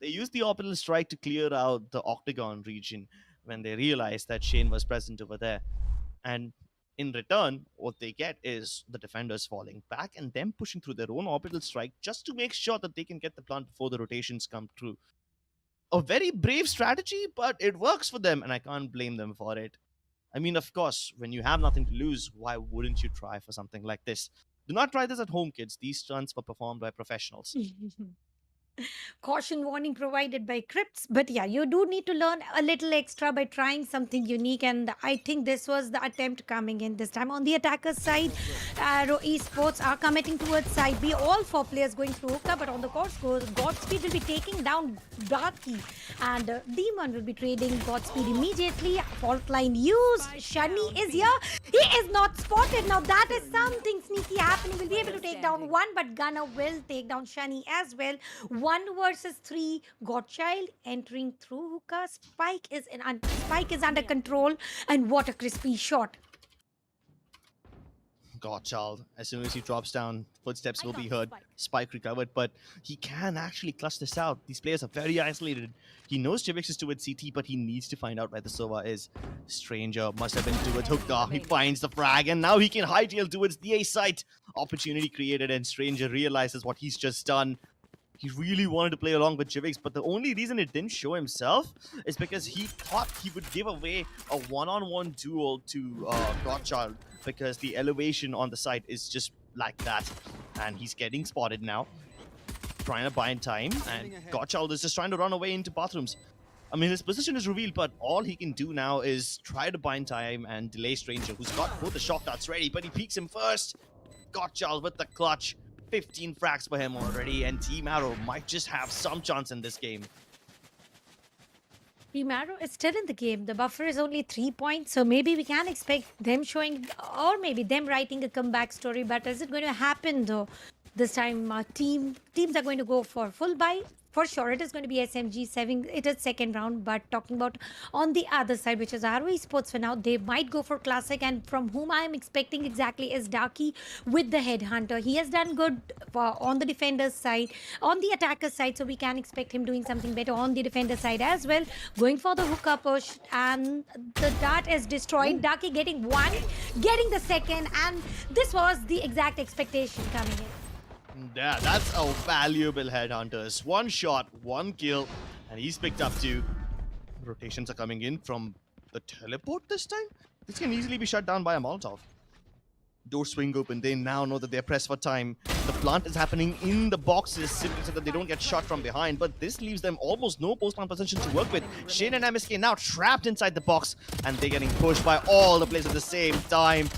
They used the Orbital Strike to clear out the Octagon region when they realized that Shane was present over there. And in return, what they get is the defenders falling back and them pushing through their own Orbital Strike just to make sure that they can get the plant before the rotations come through. A very brave strategy, but it works for them, and I can't blame them for it. I mean, of course, when you have nothing to lose, why wouldn't you try for something like this? Do not try this at home, kids. These stunts were performed by professionals. Caution warning provided by Crypts, but yeah, you do need to learn a little extra by trying something unique, and I think this was the attempt coming in this time. On the attacker's side, Arrow Esports are committing towards side B. All 4 players going through hookah, but on the course, Godspeed will be taking down Darky, and Demon will be trading Godspeed immediately. Fault line used. Shani is here. He is not spotted. Now that is something sneaky happening. We'll be able to take down one, but Gunner will take down Shani as well. 1 versus 3. Godchild entering through hookah. Spike is under control, and what a crispy shot. Godchild, as soon as he drops down, footsteps will be heard. Spike recovered, but he can actually clutch this out. These players are very isolated. He knows Jivix is towards CT, but he needs to find out where the Sova is. Stranger must have been towards hookah. He finds the frag, and now he can hightail towards the A site. Opportunity created, and Stranger realizes what he's just done. He really wanted to play along with Jivix, but the only reason it didn't show himself is because he thought he would give away a one-on-one duel to Godchild, because the elevation on the site is just like that. And he's getting spotted now, trying to buy in time, and Godchild is just trying to run away into bathrooms. I mean, his position is revealed, but all he can do now is try to buy in time and delay Stranger, who's got both the shock darts ready, but he peeks him first. Godchild with the clutch. 15 frags for him already, and Team Arrow might just have some chance in this game. Team Arrow is still in the game. The buffer is only 3 points, so maybe we can expect them showing, or maybe them writing a comeback story. But is it going to happen though? This time, teams are going to go for full buy. For sure, it is going to be SMG 7. It is second round, but talking about on the other side, which is Arrow Esports for now, they might go for Classic, and from whom I am expecting exactly is Darky with the Headhunter. He has done good on the defender's side, on the attacker's side, so we can expect him doing something better on the defender's side as well. Going for the hookup push, and the dart is destroyed. Darky getting one, getting the second, and this was the exact expectation coming in. Yeah, that's a valuable Headhunters. 1 shot, 1 kill, and he's picked up 2. Rotations are coming in from the teleport this time. This can easily be shut down by a Molotov. Doors swing open. They now know that they're pressed for time. The plant is happening in the boxes simply so that they don't get shot from behind, but this leaves them almost no post-plant position to work with. Shane and MSK now trapped inside the box, and they're getting pushed by all the players at the same time.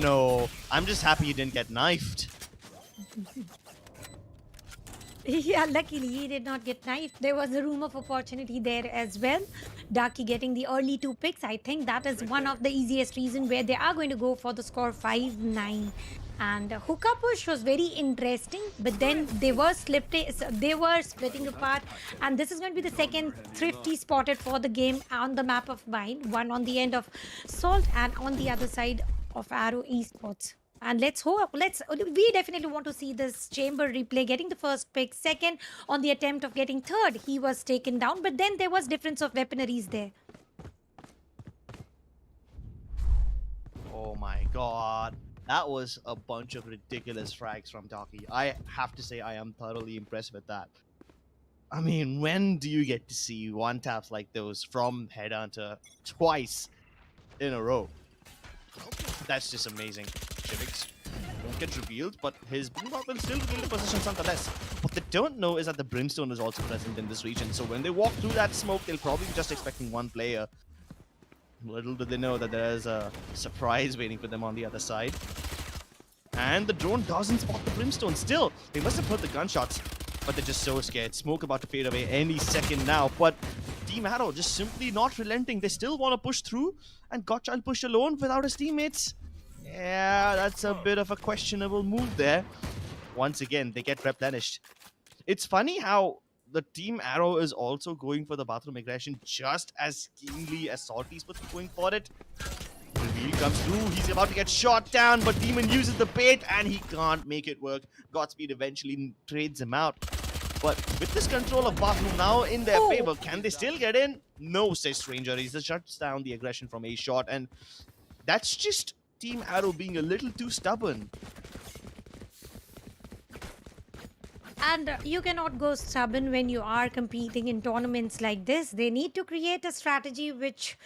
No, I'm just happy he didn't get knifed. Yeah, luckily he did not get knifed. There was a room of opportunity there as well. Darky getting the early 2 picks. I think that is one of the easiest reason where they are going to go for the score 5-9. And hookah push was very interesting, but then they were splitting apart, and this is going to be the second Thrifty spotted for the game on the map of mine. One on the end of Salt and on the other side of Arrow Esports. And we definitely want to see this chamber replay, getting the first pick. Second, on the attempt of getting third, he was taken down, but then there was difference of weaponaries there. Oh my god. That was a bunch of ridiculous frags from Darky. I have to say I am thoroughly impressed with that. I mean, when do you get to see one taps like those from Headhunter twice in a row? That's just amazing. Jivix won't get revealed, but his blue mark will still reveal the position nonetheless. But What they don't know is that the Brimstone is also present in this region. So when they walk through that smoke, they'll probably be just expecting one player. Little do they know that there's a surprise waiting for them on the other side. And the drone doesn't spot the Brimstone. Still, they must have heard the gunshots, but they're just so scared. Smoke about to fade away any second now. But Team Arrow just simply not relenting. They still want to push through, and Godchild pushed alone without his teammates. Yeah, that's a bit of a questionable move there. Once again, they get replenished. It's funny how the Team Arrow is also going for the bathroom aggression just as keenly as Salty's going for it. Reveal comes through, he's about to get shot down, but Demon uses the bait and he can't make it work. Godspeed eventually trades him out. But with this control of bathroom now in their favor, can they still get in? No, says Stranger. He just shuts down the aggression from a shot, and that's just Team Arrow being a little too stubborn. And you cannot go stubborn when you are competing in tournaments like this. They need to create a strategy which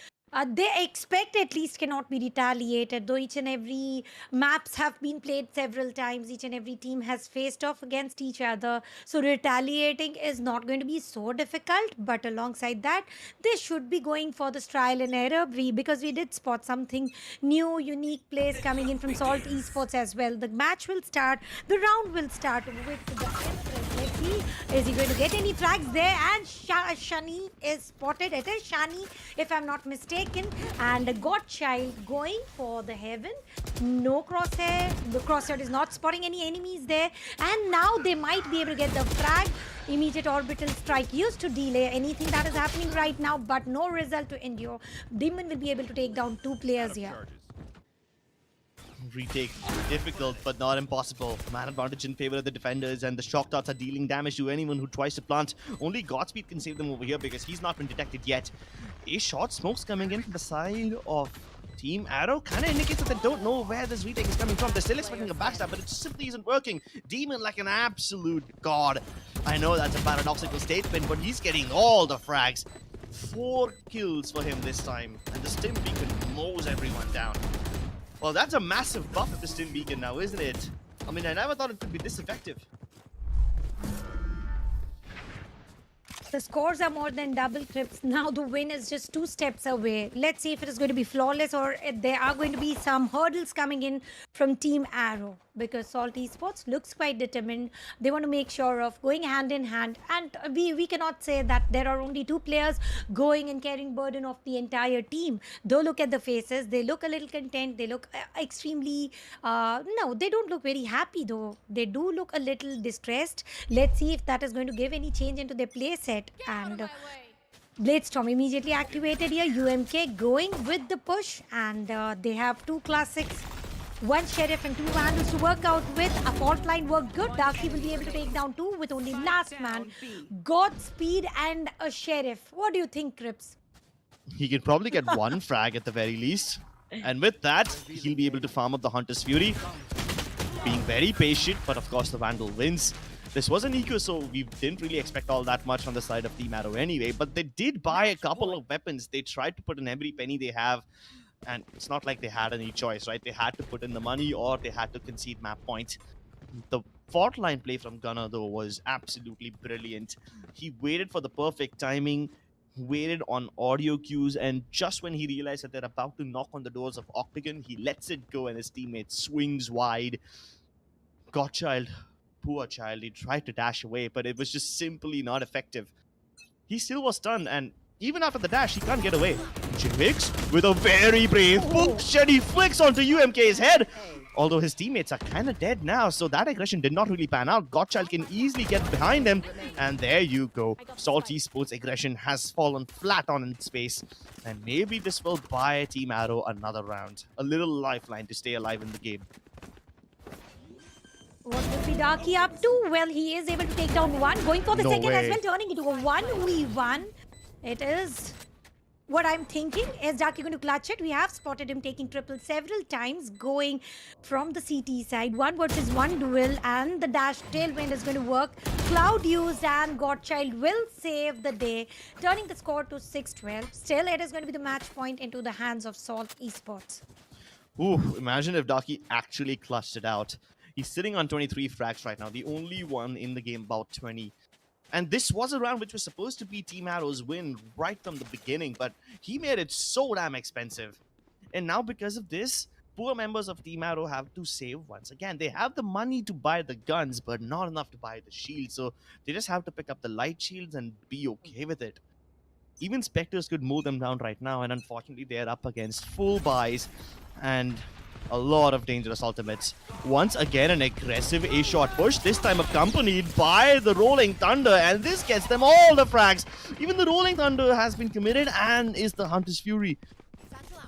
they expect at least cannot be retaliated, though each and every maps have been played several times. Each and every team has faced off against each other. So retaliating is not going to be so difficult. But alongside that, they should be going for this trial and error because we did spot something new, unique plays coming in from Salt Esports as well. The match will start. The round will start with the Empress. Let's see, is he going to get any frags there? And Shani is spotted. It is Shani, if I'm not mistaken. And Godchild going for the heaven. No crosshair. The crosshair is not spotting any enemies there. And now they might be able to get the frag. Immediate orbital strike used to delay anything that is happening right now, but no result to endure. Demon will be able to take down 2 players here. Retake difficult but not impossible. Man advantage in favor of the defenders, and the shock darts are dealing damage to anyone who tries to plant. Only Godspeed can save them over here because he's not been detected yet. A shot smokes coming in from the side of Team Arrow kind of indicates that they don't know where this retake is coming from. They're still expecting a backstab, but it just simply isn't working. Demon like an absolute god. I know that's a paradoxical statement, but he's getting all the frags. 4 kills for him this time, and the Stim Beacon mows everyone down. Well, that's a massive buff of the Stim Beacon now, isn't it? I mean, I never thought it could be this effective. The scores are more than double, Crips. Now the win is just 2 steps away. Let's see if it is going to be flawless or if there are going to be some hurdles coming in from Team Arrow. Because Salt Esports looks quite determined. They want to make sure of going hand in hand. And we cannot say that there are only 2 players going and carrying burden of the entire team. Though look at the faces. They look a little content. They look extremely... no, they don't look very happy though. They do look a little distressed. Let's see if that is going to give any change into their play set. And Bladestorm immediately activated here. UMK going with the push. And they have 2 classics. 1 Sheriff and 2 Vandals to work out with. A fault line worked good. Darky will be able to take down 2 with only last man. Godspeed and a Sheriff. What do you think, Crips? He can probably get 1 frag at the very least. And with that, he'll be able to farm up the Hunter's Fury. Being very patient, but of course the Vandal wins. This was an eco, so we didn't really expect all that much on the side of Team Arrow anyway. But they did buy a couple of weapons. They tried to put in every penny they have. And it's not like they had any choice, right? They had to put in the money or they had to concede map points. The fault line play from Gunnar, though, was absolutely brilliant. He waited for the perfect timing, waited on audio cues, and just when he realized that they're about to knock on the doors of Octagon, he lets it go and his teammate swings wide. Godchild, poor child, he tried to dash away, but it was just simply not effective. He still was stunned, and even after the dash, he can't get away. Jinmix with a very brave hook shot, he flicks onto UMK's head. Although his teammates are kind of dead now, so that aggression did not really pan out. Godchild can easily get behind him. And there you go. Salt Esports aggression has fallen flat on its face. And maybe this will buy Team Arrow another round. A little lifeline to stay alive in the game. What would be Darky up to? Well, he is able to take down 1. Going for the second as well, turning into a 1v1. It is... What I'm thinking is Darky going to clutch it. We have spotted him taking triple several times, going from the CT side. 1 versus 1 duel, and the dash tailwind is going to work. Cloud used, and Godchild will save the day, turning the score to 6-12. Still, it is going to be the match point into the hands of Salt Esports. Ooh, imagine if Darky actually clutched it out. He's sitting on 23 frags right now, the only one in the game about 20. And this was a round which was supposed to be Team Arrow's win right from the beginning, but he made it so damn expensive. And now because of this, poor members of Team Arrow have to save once again. They have the money to buy the guns, but not enough to buy the shields. So they just have to pick up the light shields and be okay with it. Even Spectres could mow them down right now, and unfortunately they're up against full buys and a lot of dangerous ultimates. Once again, an aggressive A-shot push, this time accompanied by the Rolling Thunder, and this gets them all the frags. Even the Rolling Thunder has been committed and is the Hunter's Fury.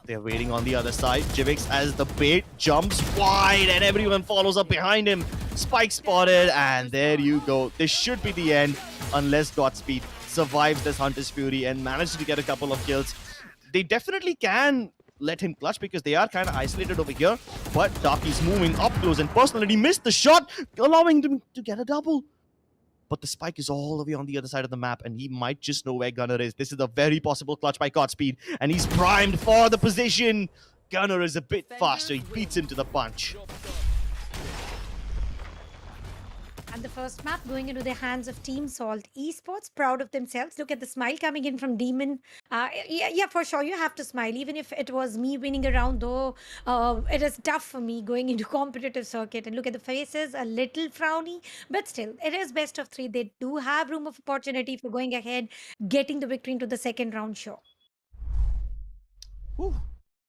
They're waiting on the other side. Jivix, as the bait, jumps wide and everyone follows up behind him. Spike spotted, and there you go. This should be the end unless Godspeed survives this Hunter's Fury and manages to get a couple of kills. They definitely can let him clutch because they are kind of isolated over here, but Darky's moving up close and personal, and he missed the shot, allowing them to get a double. But the spike is all the way on the other side of the map, and he might just know where Gunner is. This is a very possible clutch by Godspeed, and he's primed for the position. Gunner is a bit faster. He beats him to the punch. And the first map going into the hands of Team Salt Esports, proud of themselves. Look at the smile coming in from Demon. Yeah, for sure, you have to smile. Even if it was me winning a round, though, it is tough for me going into competitive circuit. And look at the faces, a little frowny, but still, it is best of 3. They do have room of opportunity for going ahead, getting the victory into the second round, sure. Whew.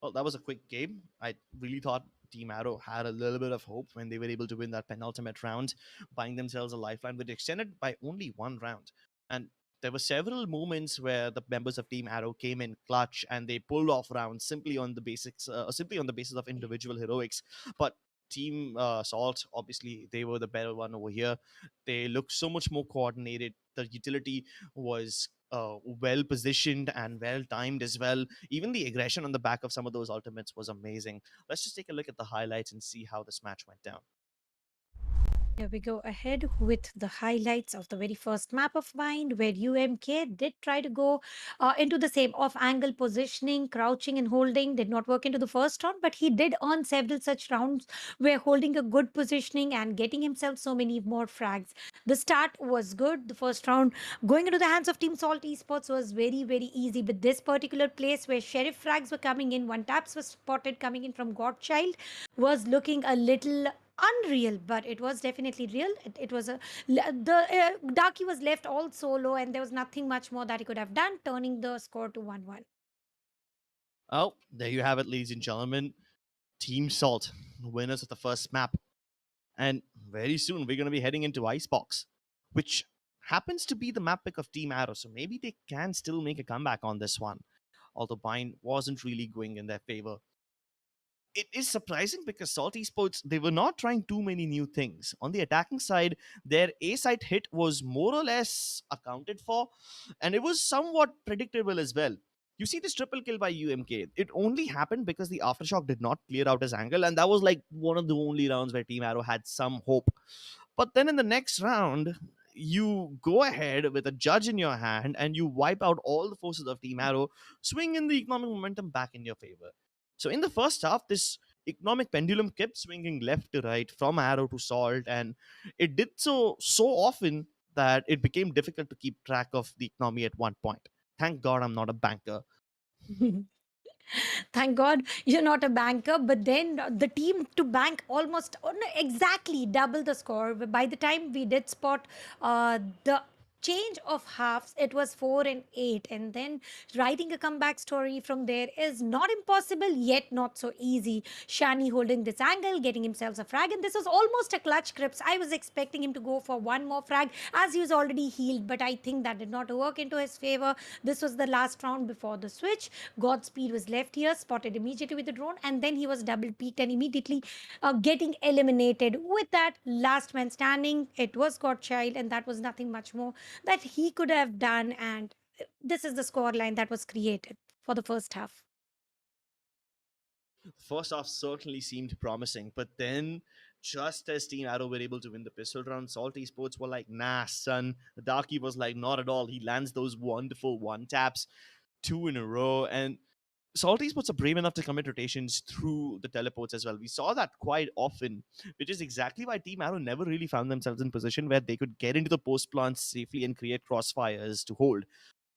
Well, that was a quick game. I really thought Team Arrow had a little bit of hope when they were able to win that penultimate round, buying themselves a lifeline, but extended by only one round. And there were several moments where the members of Team Arrow came in clutch and they pulled off rounds simply on the basics, simply on the basis of individual heroics. But Team Salt, obviously, they were the better one over here. They looked so much more coordinated. The utility was well positioned and well timed as well. Even the aggression on the back of some of those ultimates was amazing. Let's just take a look at the highlights and see how this match went down. Here we go ahead with the highlights of the very first map of mine, where UMK did try to go into the same off angle positioning, crouching and holding. Did not work into the first round, but he did earn several such rounds where holding a good positioning and getting himself so many more frags. The start was good. The first round going into the hands of Team Salt Esports was very, very easy. But this particular place where Sheriff frags were coming in, one taps was spotted coming in from Godchild, was looking a little unreal, but it was definitely real. It was the Darky was left all solo, and there was nothing much more that he could have done, turning the score to 1-1. Oh, there you have it, ladies and gentlemen. Team Salt, winners of the first map. And very soon we're going to be heading into Icebox, which happens to be the map pick of Team Arrow, so maybe they can still make a comeback on this one. Although Bind wasn't really going in their favor. It is surprising because Salt Esports, they were not trying too many new things. On the attacking side, their A site hit was more or less accounted for, and it was somewhat predictable as well. You see this triple kill by UMK. It only happened because the Aftershock did not clear out his angle, and that was like one of the only rounds where Team Arrow had some hope. But then in the next round, you go ahead with a judge in your hand and you wipe out all the forces of Team Arrow, swinging the economic momentum back in your favor. So in the first half, this economic pendulum kept swinging left to right from Arrow to Salt, and it did so often that it became difficult to keep track of the economy at one point. Thank God I'm not a banker. Thank God you're not a banker, but then the team to bank almost no, exactly double the score. By the time we did spot the change of halves, it was 4 and 8, and then writing a comeback story from there is not impossible, yet not so easy. Shani holding this angle, getting himself a frag, and this was almost a clutch grips. I was expecting him to go for one more frag as he was already healed, but I think that did not work into his favor. This was the last round before the switch. Godspeed was left here, spotted immediately with the drone, and then he was double peaked and immediately getting eliminated. With that, last man standing, it was Godchild, and that was nothing much more that he could have done. And this is the score line that was created for the first half. First half certainly seemed promising, but then just as Team Arrow were able to win the pistol round, Salt Esports were like, nah, son. The Darky was like, not at all. He lands those wonderful one taps, 2 in a row, and Salty Esports are brave enough to commit rotations through the teleports as well. We saw that quite often, which is exactly why Team Arrow never really found themselves in position where they could get into the post plants safely and create crossfires to hold.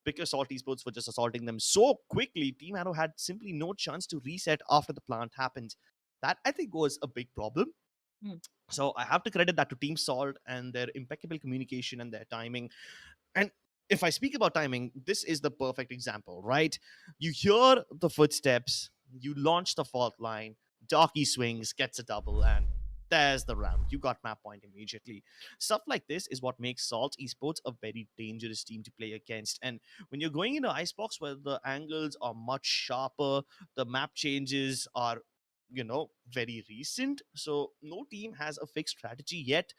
Because Salty Esports were just assaulting them so quickly, Team Arrow had simply no chance to reset after the plant happened. That, I think, was a big problem. Hmm. So I have to credit that to Team Salt and their impeccable communication and their timing. And if I speak about timing, this is the perfect example, right? You hear the footsteps, you launch the fault line, Darky swings, gets a double, and there's the round. You got map point immediately. Stuff like this is what makes Salt Esports a very dangerous team to play against. And when you're going into Icebox where the angles are much sharper, the map changes are very recent, so no team has a fixed strategy yet.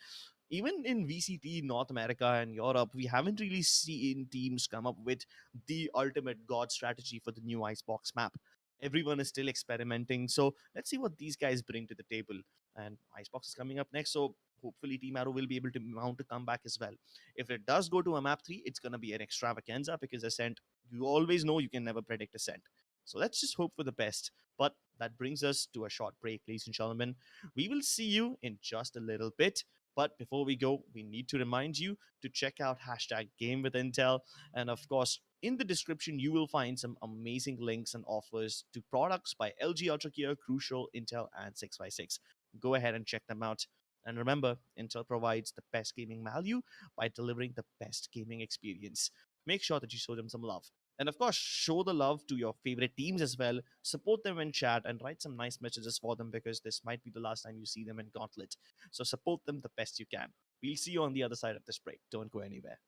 Even in VCT, North America and Europe, we haven't really seen teams come up with the ultimate god strategy for the new Icebox map. Everyone is still experimenting, so let's see what these guys bring to the table. And Icebox is coming up next, so hopefully Team Arrow will be able to mount a comeback as well. If it does go to a map 3, it's going to be an extravaganza because Ascent, you always know you can never predict Ascent. So let's just hope for the best. But that brings us to a short break, ladies and gentlemen. We will see you in just a little bit. But before we go, we need to remind you to check out hashtag Game with Intel. And of course, in the description, you will find some amazing links and offers to products by LG Ultragear, Crucial, Intel, and 656. Go ahead and check them out. And remember, Intel provides the best gaming value by delivering the best gaming experience. Make sure that you show them some love. And of course, show the love to your favorite teams as well. Support them in chat and write some nice messages for them because this might be the last time you see them in Gauntlet. So support them the best you can. We'll see you on the other side of this break. Don't go anywhere.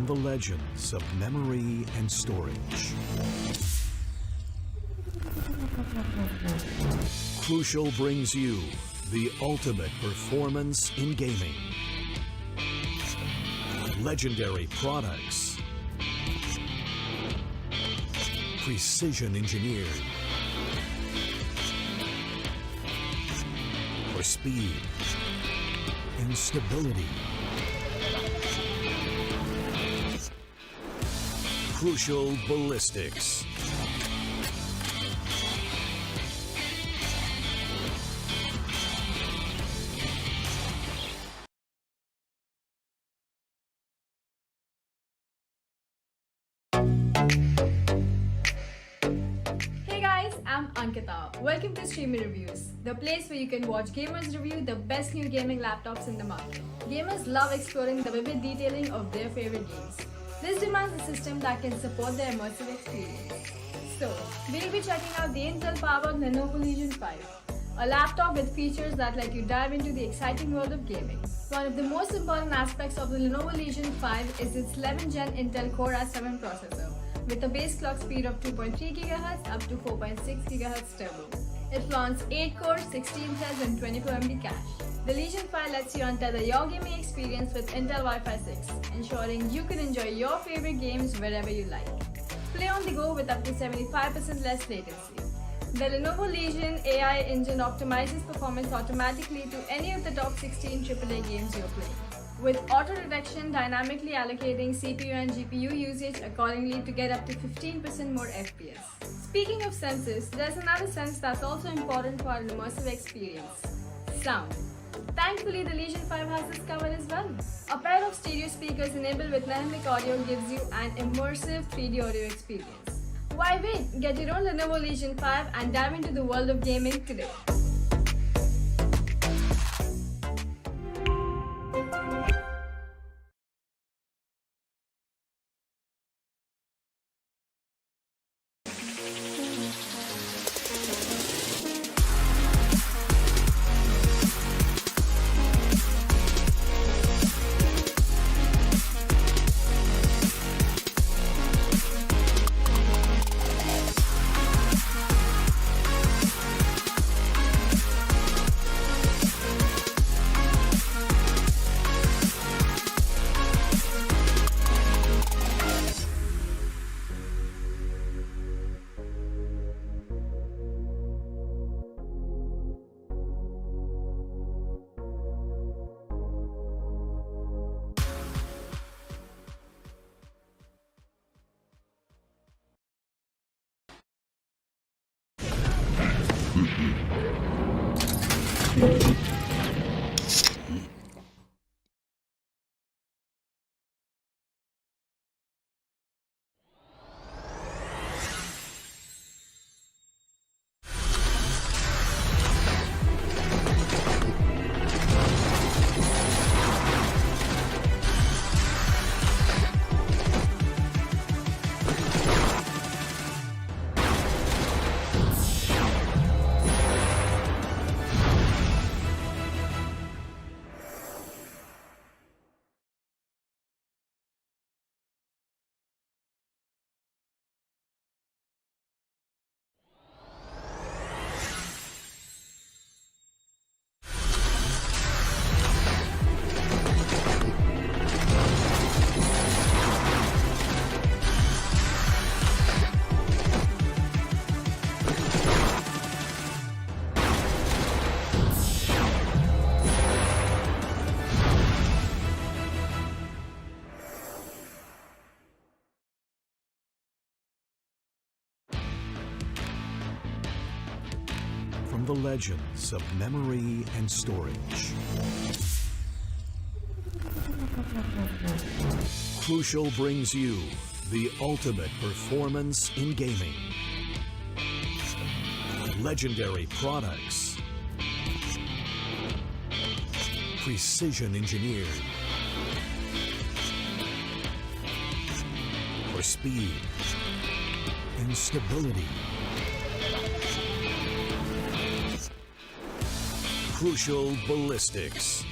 From the legends of memory and storage. Crucial brings you the ultimate performance in gaming. Legendary products. Precision engineered. For speed and stability. Crucial ballistics. Hey guys, I'm Ankita. Welcome to Streamer Reviews, the place where you can watch gamers review the best new gaming laptops in the market. Gamers love exploring the vivid detailing of their favorite games. This demands a system that can support their immersive experience. So, we'll be checking out the Intel-powered Lenovo Legion 5, a laptop with features that let you dive into the exciting world of gaming. One of the most important aspects of the Lenovo Legion 5 is its 11th Gen Intel Core i7 processor, with a base clock speed of 2.3 GHz up to 4.6 GHz turbo. It flaunts 8 cores, 16 threads and 24 MB cache. The Legion 5 lets you untether your gaming experience with Intel Wi-Fi 6, ensuring you can enjoy your favorite games wherever you like. Play on the go with up to 75% less latency. The Lenovo Legion AI engine optimizes performance automatically to any of the top 16 AAA games you're playing, with auto detection dynamically allocating CPU and GPU usage accordingly to get up to 15% more FPS. Speaking of senses, there's another sense that's also important for an immersive experience: sound. Thankfully, the Legion 5 has this covered as well. A pair of stereo speakers enabled with dynamic audio gives you an immersive 3D audio experience. Why wait? Get your own Lenovo Legion 5 and dive into the world of gaming today. From the legends of memory and storage. Crucial brings you the ultimate performance in gaming. Legendary products. Precision engineered. For speed and stability. Crucial ballistics.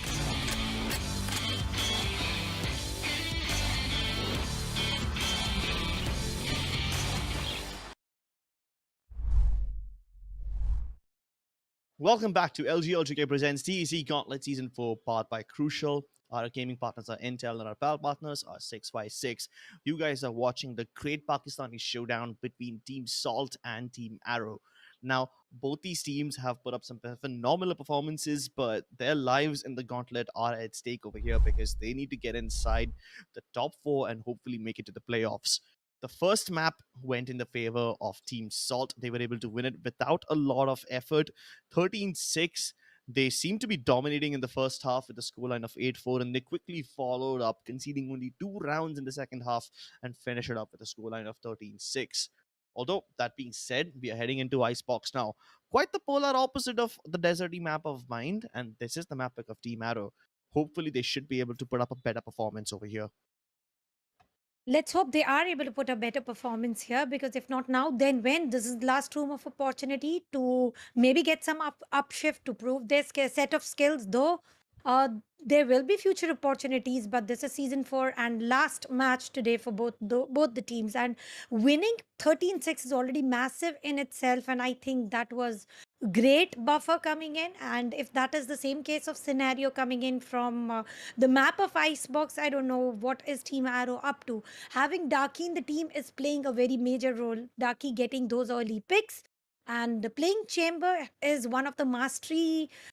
Welcome back to LG Ultragear presents TEC Gauntlet Season 4, powered by Crucial. Our gaming partners are Intel and our apparel partners are 656. You guys are watching the great Pakistani showdown between Team Salt and Team Arrow. Now, both these teams have put up some phenomenal performances, but their lives in the gauntlet are at stake over here because they need to get inside the top four and hopefully make it to the playoffs. The first map went in the favor of Team Salt. They were able to win it without a lot of effort. 13-6. They seemed to be dominating in the first half with a scoreline of 8-4, and they quickly followed up, conceding only 2 rounds in the second half and finished it up with a scoreline of 13-6. Although, that being said, we are heading into Icebox now. Quite the polar opposite of the deserty map of Mind, and this is the map pick of Team Arrow. Hopefully, they should be able to put up a better performance over here. Let's hope they are able to put a better performance here, because if not now, then when? This is the last room of opportunity to maybe get some upshift to prove their set of skills. Though uh, there will be future opportunities, but this is season 4 and last match today for both the teams. And winning 13-6 is already massive in itself, and I think that was great buffer coming in. And if that is the same case of scenario coming in from the map of Icebox, I don't know what is Team Arrow up to. Having Darky in the team is playing a very major role. Darky getting those early picks. And the playing Chamber is one of the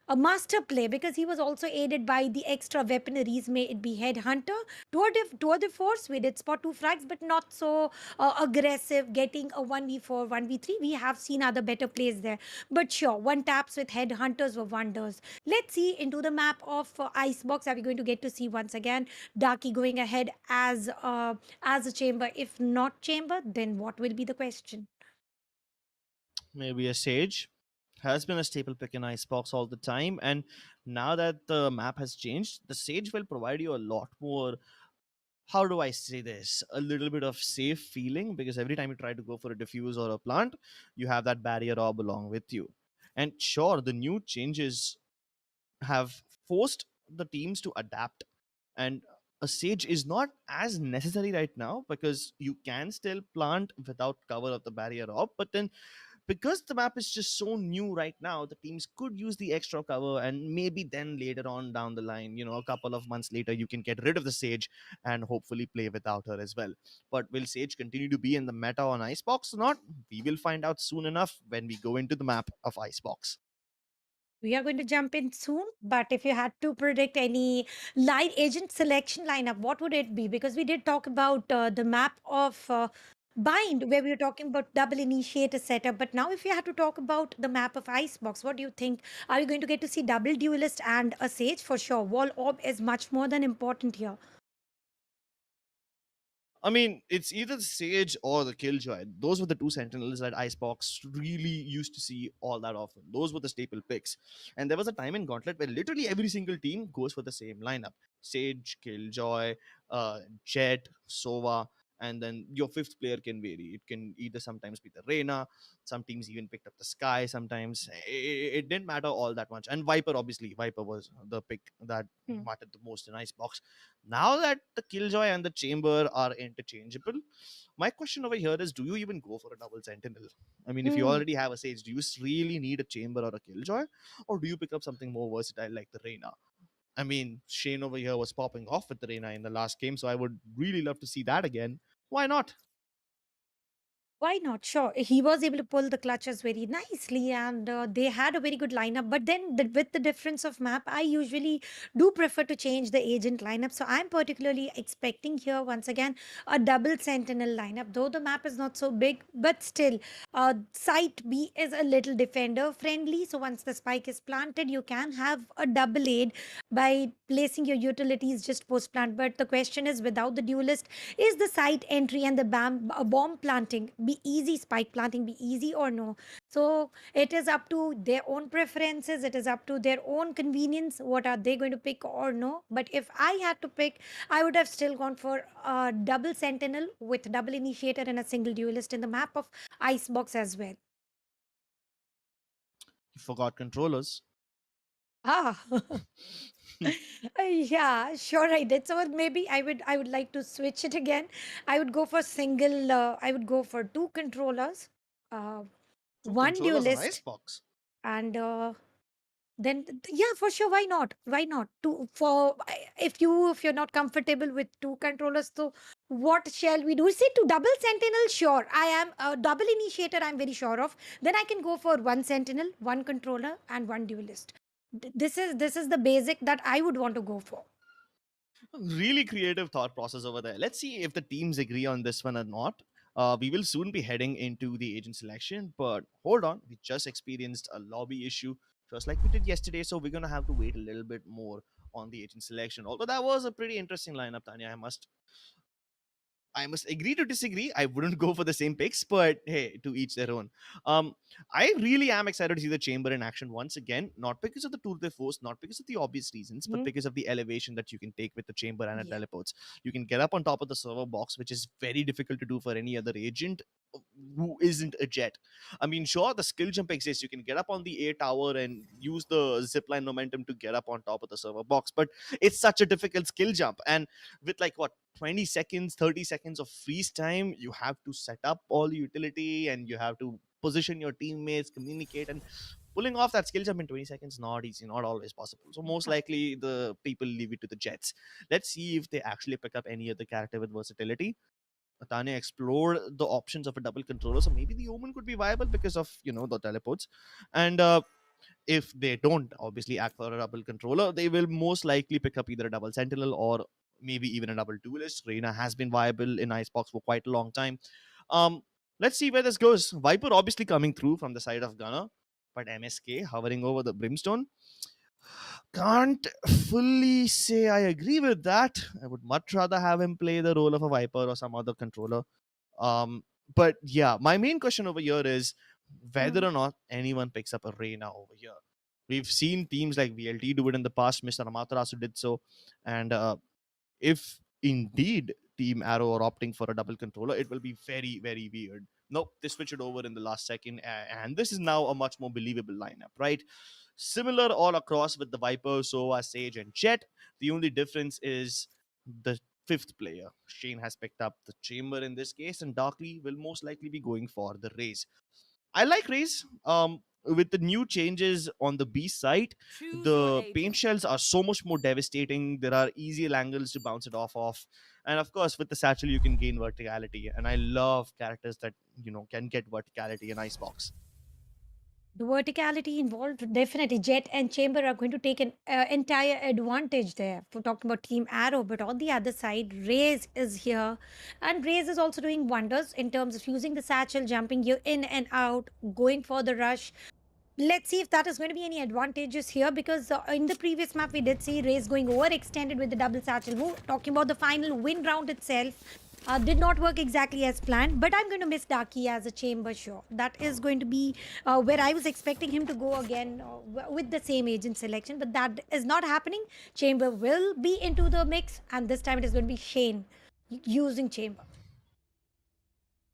a master play, because he was also aided by the extra weaponaries, may it be Headhunter. Toward the force, we did spot 2 frags, but not so aggressive, getting a 1v4, 1v3. We have seen other better plays there. But sure, one taps with Headhunters were wonders. Let's see into the map of Icebox. Are we going to get to see once again Darky going ahead as a chamber? If not chamber, then what will be the question? Maybe a Sage has been a staple pick in Icebox all the time, and now that the map has changed, the Sage will provide you a lot more. How do I say this? A little bit of safe feeling, because every time you try to go for a diffuse or a plant, you have that barrier orb along with you. And sure, the new changes have forced the teams to adapt, and a Sage is not as necessary right now because you can still plant without cover of the barrier orb, but then because the map is just so new right now, the teams could use the extra cover, and maybe then later on down the line, a couple of months later, you can get rid of the Sage and hopefully play without her as well. But will Sage continue to be in the meta on Icebox or not? We will find out soon enough when we go into the map of Icebox. We are going to jump in soon, but if you had to predict any line agent selection lineup, what would it be? Because we did talk about the map of Bind, where we were talking about double initiator setup. But now, if you had to talk about the map of Icebox, what do you think? Are you going to get to see double duelist and a Sage? For sure, Wall Orb is much more than important here. I mean, it's either the Sage or the Killjoy. Those were the two Sentinels that Icebox really used to see all that often. Those were the staple picks. And there was a time in Gauntlet where literally every single team goes for the same lineup: Sage, Killjoy, Jet, Sova, and then your fifth player can vary. It can either sometimes be the Reyna, some teams even picked up the Sky sometimes. It didn't matter all that much. And Viper, obviously, Viper was the pick that Hmm. mattered the most in Icebox. Now that the Killjoy and the Chamber are interchangeable, my question over here is, do you even go for a double Sentinel? I mean, if you Hmm. already have a Sage, do you really need a Chamber or a Killjoy? Or do you pick up something more versatile like the Reyna? I mean, Shane over here was popping off with the Reyna in the last game, so I would really love to see that again. Why not? Why not? Sure. He was able to pull the clutches very nicely, and they had a very good lineup. But then, with the difference of map, I usually do prefer to change the agent lineup. So I'm particularly expecting here once again a double sentinel lineup. Though the map is not so big, but still, site B is a little defender friendly. So once the spike is planted, you can have a double aid by placing your utilities just post plant. But the question is, without the duelist, is the site entry and the bomb planting be easy, spike planting be easy or no? So it is up to their own preferences, it is up to their own convenience, what are they going to pick or no. But if I had to pick, I would have still gone for a double sentinel with double initiator and a single duelist in the map of Icebox as well. You forgot controllers. Ah. Yeah, sure I did. So maybe I would like to switch it again. I would go for single. I would go for two controllers, uh, Two one controllers on duelist, Icebox. and Then yeah, for sure, why not? Why not? If you're not comfortable with two controllers, so what shall we do? See, to double sentinel, sure, I am a double initiator, I'm very sure of. Then I can go for one sentinel, one controller, and one duelist. This is the basic that I would want to go for. Really creative thought process over there. Let's see if the teams agree on this one or not. We will soon be heading into the agent selection, but hold on, we just experienced a lobby issue just like we did yesterday, so we're gonna have to wait a little bit more on the agent selection. Although that was a pretty interesting lineup, Tanya, I must agree to disagree. I wouldn't go for the same picks, but hey, to each their own. Um, I really am excited to see the chamber in action once again, not because of the tour de force, not because of the obvious reasons, but Mhm. because of the elevation that you can take with the chamber and it Yeah. teleports. You can get up on top of the server box, which is very difficult to do for any other agent who isn't a jet. I mean, sure, the skill jump exists. You can get up on the A tower and use the zipline momentum to get up on top of the server box, but it's such a difficult skill jump. And with like what 20 seconds 30 seconds of freeze time, you have to set up all the utility and you have to position your teammates, communicate, and pulling off that skill jump in 20 seconds not easy, not always possible. So most likely the people leave it to the jets. Let's see if they actually pick up any other character with versatility. Tanya explored the options of a double controller, so maybe the Omen could be viable because of the teleports. And if they don't obviously act for a double controller, they will most likely pick up either a double sentinel or maybe even a double duelist. Reina has been viable in Icebox for quite a long time. Um, let's see where this goes. Viper obviously coming through from the side of Gunner, but MSK hovering over the Brimstone. Can't fully say I agree with that. I would much rather have him play the role of a Viper or some other controller. Um, but yeah, my main question over here is whether Mhm. or not anyone picks up a Reina over here. We've seen teams like VLT do it in the past. Mr. Amaterasu did so, and if indeed Team Arrow are opting for a double controller, it will be very, very weird. Nope, they switch it over in the last second, and this is now a much more believable lineup, right? Similar all across with the Viper, Sova, Sage, and Jet. The only difference is the fifth player. Shane has picked up the Chamber in this case, and Darkly will most likely be going for the Raze. I like Raze. With the new changes on the B side, Choose your the paint agent. shells are so much more devastating. There are easier angles to bounce it off of, and of course, with the satchel, you can gain verticality. And I love characters that can get verticality in Icebox. The verticality involved, definitely Jet and Chamber are going to take an entire advantage there for talking about Team Arrow. But on the other side, Raze is here, and Raze is also doing wonders in terms of using the satchel, jumping you in and out, going for the rush. Let's see if that is going to be any advantages here, because in the previous map we did see Raze going overextended with the double satchel move. Talking about the final win round itself, did not work exactly as planned, but I'm going to miss Daki as a chamber, sure. That is going to be where I was expecting him to go again with the same agent selection, but that is not happening. Chamber will be into the mix, and this time it is going to be Shane using Chamber.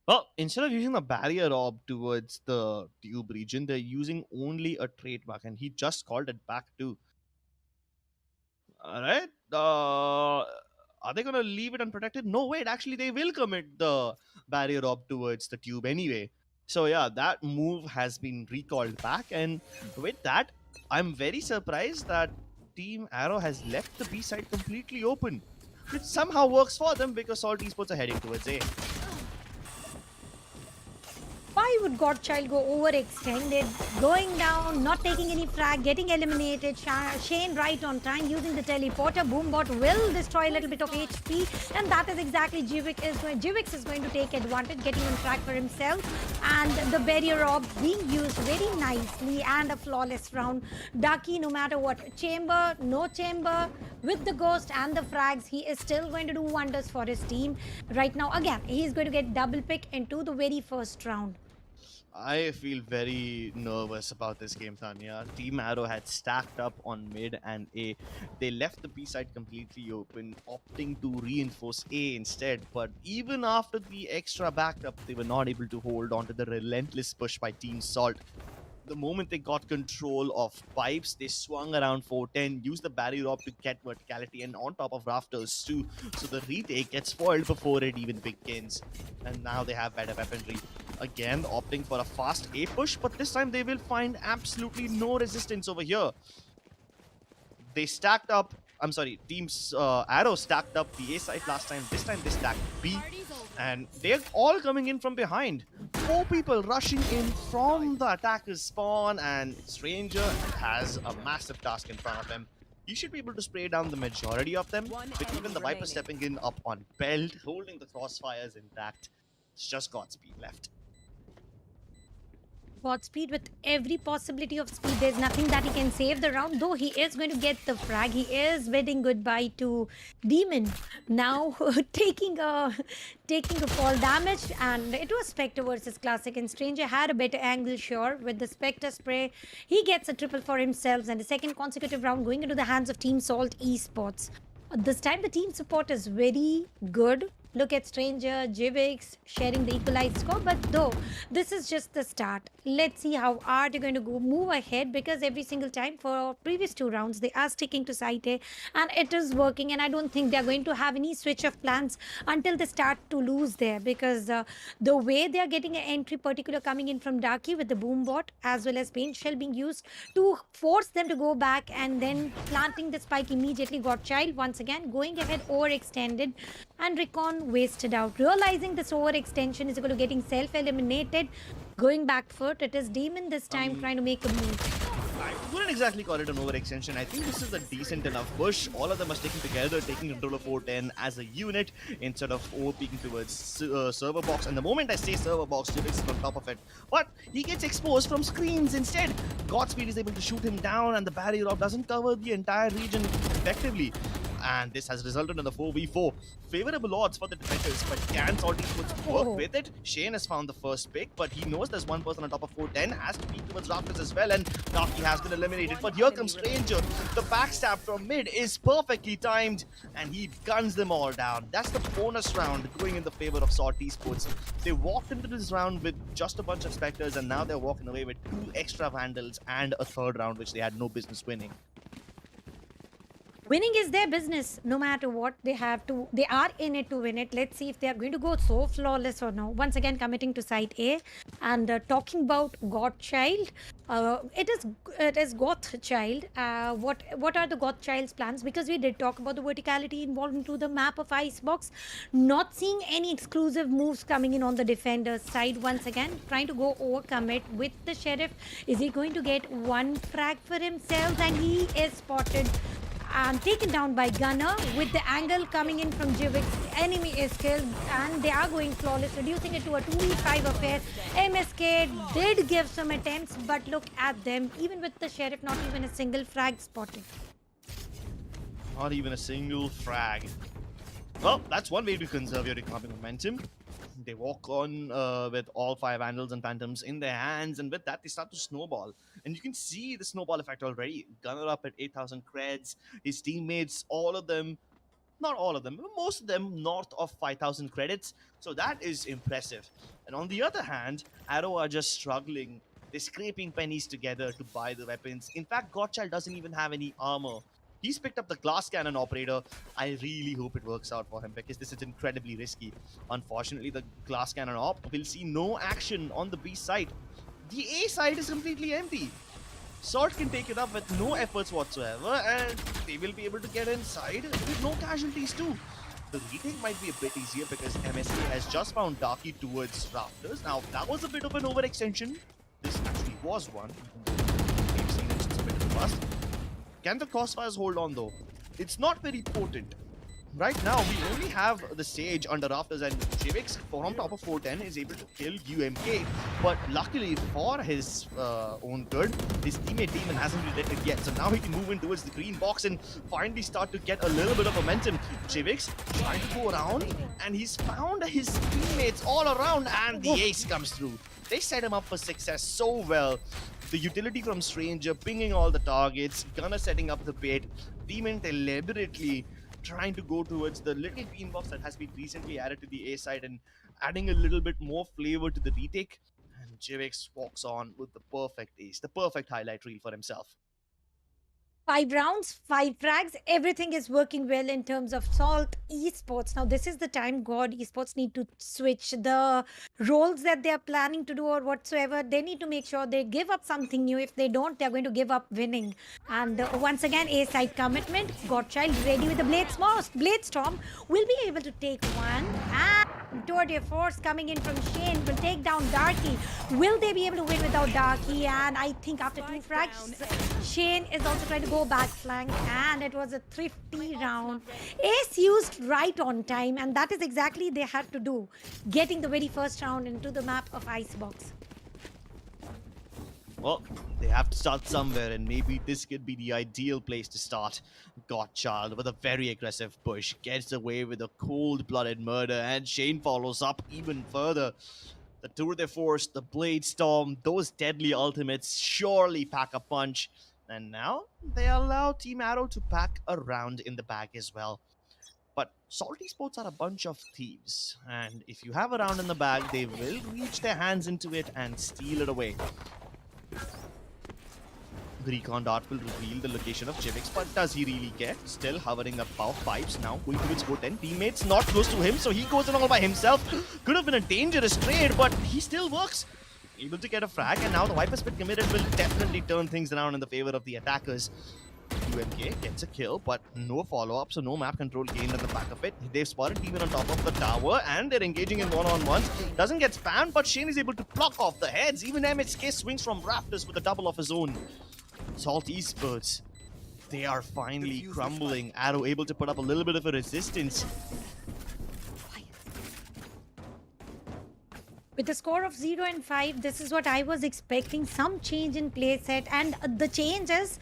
Well, instead of using the barrier orb towards the tube region, they're using only a trademark, and he just called it back too. All right. Are they gonna leave it unprotected? No, wait. Actually, they will commit the barrier up towards the tube anyway. So yeah, that move has been recalled back, and with that, I'm very surprised that Team Arrow has left the B side completely open, which somehow works for them because Salt Esports are heading towards A. Why would Godchild go overextended, going down, not taking any frag, getting eliminated? Shane right on time using the teleporter. Boombot will destroy a little bit of HP, and that is exactly Jivix is going to take advantage, getting on track for himself, and the barrier orb being used very nicely, and a flawless round. Ducky, no matter what, chamber, no chamber, with the ghost and the frags, he is still going to do wonders for his team. Right now, again, he's going to get double pick into the very first round. I feel very nervous about this game, Tanya. Team Arrow had stacked up on mid and A. They left the B side completely open, opting to reinforce A instead. But even after the extra backup, they were not able to hold on to the relentless push by Team Salt. the moment they got control of pipes, they swung around 410, used the barrier up to get verticality, and on top of rafters too. So the retake gets spoiled before it even begins. And now they have better weaponry. Again, opting for a fast A push, but this time they will find absolutely no resistance over here. They stacked up, I'm sorry, teams Arrow stacked up the A side last time. This time they stacked B, and they're all coming in from behind. 4 people rushing in from the attacker's spawn, and Stranger has a massive task in front of him. He should be able to spray down the majority of them, with even the Viper stepping in up on belt, holding the crossfires intact. It's just Godspeed left. Godspeed with every possibility of speed. There's nothing that he can save the round, though he is going to get the frag. He is bidding goodbye to Demon. Now taking a fall damage, and it was Spectre versus Classic, and Stranger had a better angle, sure. With the Spectre spray, he gets a triple for himself, and the second consecutive round going into the hands of Team Salt Esports. This time the team support is very good. Look at Stranger, Jivix sharing the equalized score, but though this is just the start. Let's see how are they going to move ahead, because every single time for previous 2 rounds they are sticking to site A and it is working, and I don't think they're going to have any switch of plans until they start to lose there, because the way they are getting an entry particular coming in from Darky with the boom bot as well as paint shell being used to force them to go back, and then planting the spike immediately. Got Child once again going ahead, overextended, and Recon wasted out. Realizing this overextension is going to getting self-eliminated, going back foot. It is Demon this time trying to make a move. I wouldn't exactly call it an overextension. I think this is a decent enough push. All of them are sticking together, taking control of 410 as a unit instead of overpeaking towards server box. And the moment I say server box, Jivix is on top of it. But he gets exposed from screens instead. Godspeed is able to shoot him down, and the barrier up doesn't cover the entire region effectively. And this has resulted in a 4v4. Favorable odds for the defenders, but can Salty Esports work with it? Shane has found the first pick, but he knows there's one person on top of 410, has to peek towards rafters as well, and Darky has been eliminated. But here comes Stranger. The backstab from mid is perfectly timed, and he guns them all down. That's the bonus round going in the favor of Salty Esports. They walked into this round with just a bunch of Spectres, and now they're walking away with 2 extra Vandals and a 3rd round, which they had no business winning. Winning is their business, no matter what. They are in it to win it. Let's see if they are going to go so flawless or no. Once again committing to site A, and talking about Godchild, it is Gothchild. What are the Gothchild's plans? Because we did talk about the verticality involved into the map of Icebox. Not seeing any exclusive moves coming in on the defender's side. Once again trying to go overcommit with the Sheriff. Is he going to get 1 frag for himself? And he is spotted and taken down by Gunner with the angle coming in from Jivix. Enemy is killed, and they are going flawless, reducing it to a 2v5 affair. MSK did give some attempts, but look at them. Even with the Sheriff, not even a single frag spotted. Not even a single frag. Well, that's one way to conserve your economic momentum. They walk on with all 5 Vandals and Phantoms in their hands, and with that they start to snowball. And you can see the snowball effect already. Gunner up at 8,000 creds. His teammates, all of them, not all of them, but most of them north of 5,000 credits. So that is impressive. And on the other hand, Arrow are just struggling. They're scraping pennies together to buy the weapons. In fact, Godchild doesn't even have any armor. He's picked up the glass cannon operator. I really hope it works out for him, because this is incredibly risky. Unfortunately, the glass cannon op will see no action on the B side. The A side is completely empty. Salt can take it up with no efforts whatsoever, and they will be able to get inside with no casualties too. The retake might be a bit easier because MSK has just found Darky towards rafters. Now, that was a bit of an overextension. This actually was one. We've seen it since a bit of a bust. Can the crossfires hold on though? It's not very potent. Right now, we only have the Sage under rafters, and Jivix from top of 410 is able to kill UMK. But luckily for his own good, his teammate Demon hasn't detected yet. So now he can move in towards the green box and finally start to get a little bit of momentum. Jivix trying to go around, and he's found his teammates all around, and the ace comes through. They set him up for success so well. The utility from Stranger pinging all the targets, Gunner setting up the bait, Demon deliberately trying to go towards the little bean box that has been recently added to the A side and adding a little bit more flavor to the retake. And Jivix walks on with the perfect ace, the perfect highlight reel for himself. 5 rounds, 5 frags, everything is working well in terms of Salt Esports. Now, this is the time God Esports need to switch the roles that they are planning to do or whatsoever. They need to make sure they give up something new. If they don't, they're going to give up winning. And once again, a side commitment. Godchild ready with the Blade Storm will be able to take one. And Tour de Force coming in from Shane will take down Darky. Will they be able to win without Darky? And I think after 2 frags, Shane is also trying to go back flank, and it was a thrifty round. Ace used right on time, and that is exactly they had to do, getting the very first round into the map of Icebox. Well, they have to start somewhere, and maybe this could be the ideal place to start. Godchild with a very aggressive push gets away with a cold-blooded murder, and Shane follows up even further. The Tour de Force, the Blade Storm, those deadly ultimates surely pack a punch. And now they allow Team Arrow to pack a round in the bag as well. But Salt Esports are a bunch of thieves, and if you have a round in the bag, they will reach their hands into it and steal it away. The recon dart will reveal the location of Jivix, but does he really care? Still hovering above pipes now, going towards go 10. Teammates not close to him, so he goes in all by himself. Could have been a dangerous trade, but he still works. Able to get a frag, and now the Viper Spit committed will definitely turn things around in the favor of the attackers. UMK gets a kill, but no follow-up, so no map control gained at the back of it. They've spotted even on top of the tower, and they're engaging in one-on-ones. Doesn't get spammed, but Shane is able to block off the heads. Even MHK swings from rafters with a double of his own. Salt Esports, they are finally crumbling. Arrow able to put up a little bit of a resistance. With a score of 0 and 5, this is what I was expecting. Some change in play set, and the change is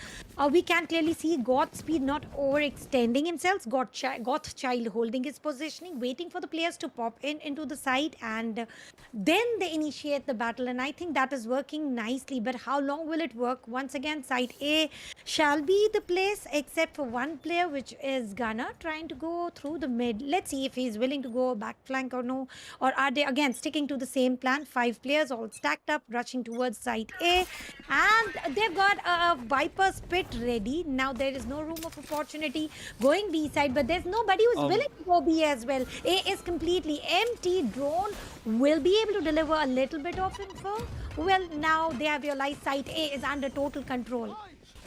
we can clearly see Godspeed not overextending himself. Godchild holding his positioning, waiting for the players to pop into the site, and then they initiate the battle. And I think that is working nicely. But how long will it work? Once again, site A shall be the place, except for one player, which is Gunner, trying to go through the mid. Let's see if he's willing to go back flank or no. Or are they again sticking to the same plan? 5 players all stacked up, rushing towards site A, and they've got a Viper Spit ready. Now there is no room of opportunity going B side, but there's nobody who's willing to go B as well. A is completely empty. Drone will be able to deliver a little bit of info. Well, now they have realized site A is under total control.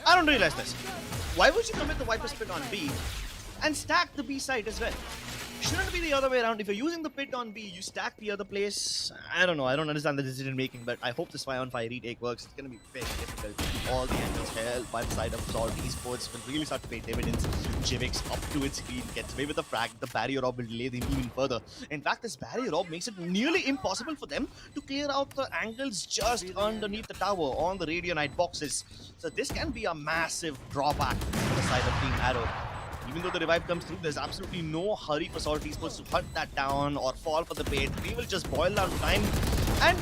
I don't realize this. Why would you commit the Viper Spit on B and stack the B side as well? Shouldn't it be the other way around? If you're using the pit on B, you stack the other place. I don't know. I don't understand the decision making, but I hope this 5-on-5 retake works. It's going to be very difficult. All the angles held by the side of Salt Esports will really start to pay dividends. Jivix up to its speed, gets away with the frag. The barrier orb will delay them even further. In fact, this barrier orb makes it nearly impossible for them to clear out the angles just underneath the tower on the radionite boxes. So this can be a massive drawback for the side of Team Arrow. Even though the revive comes through, there's absolutely no hurry for Salt Esports to hunt that down or fall for the bait. They will just boil down time. And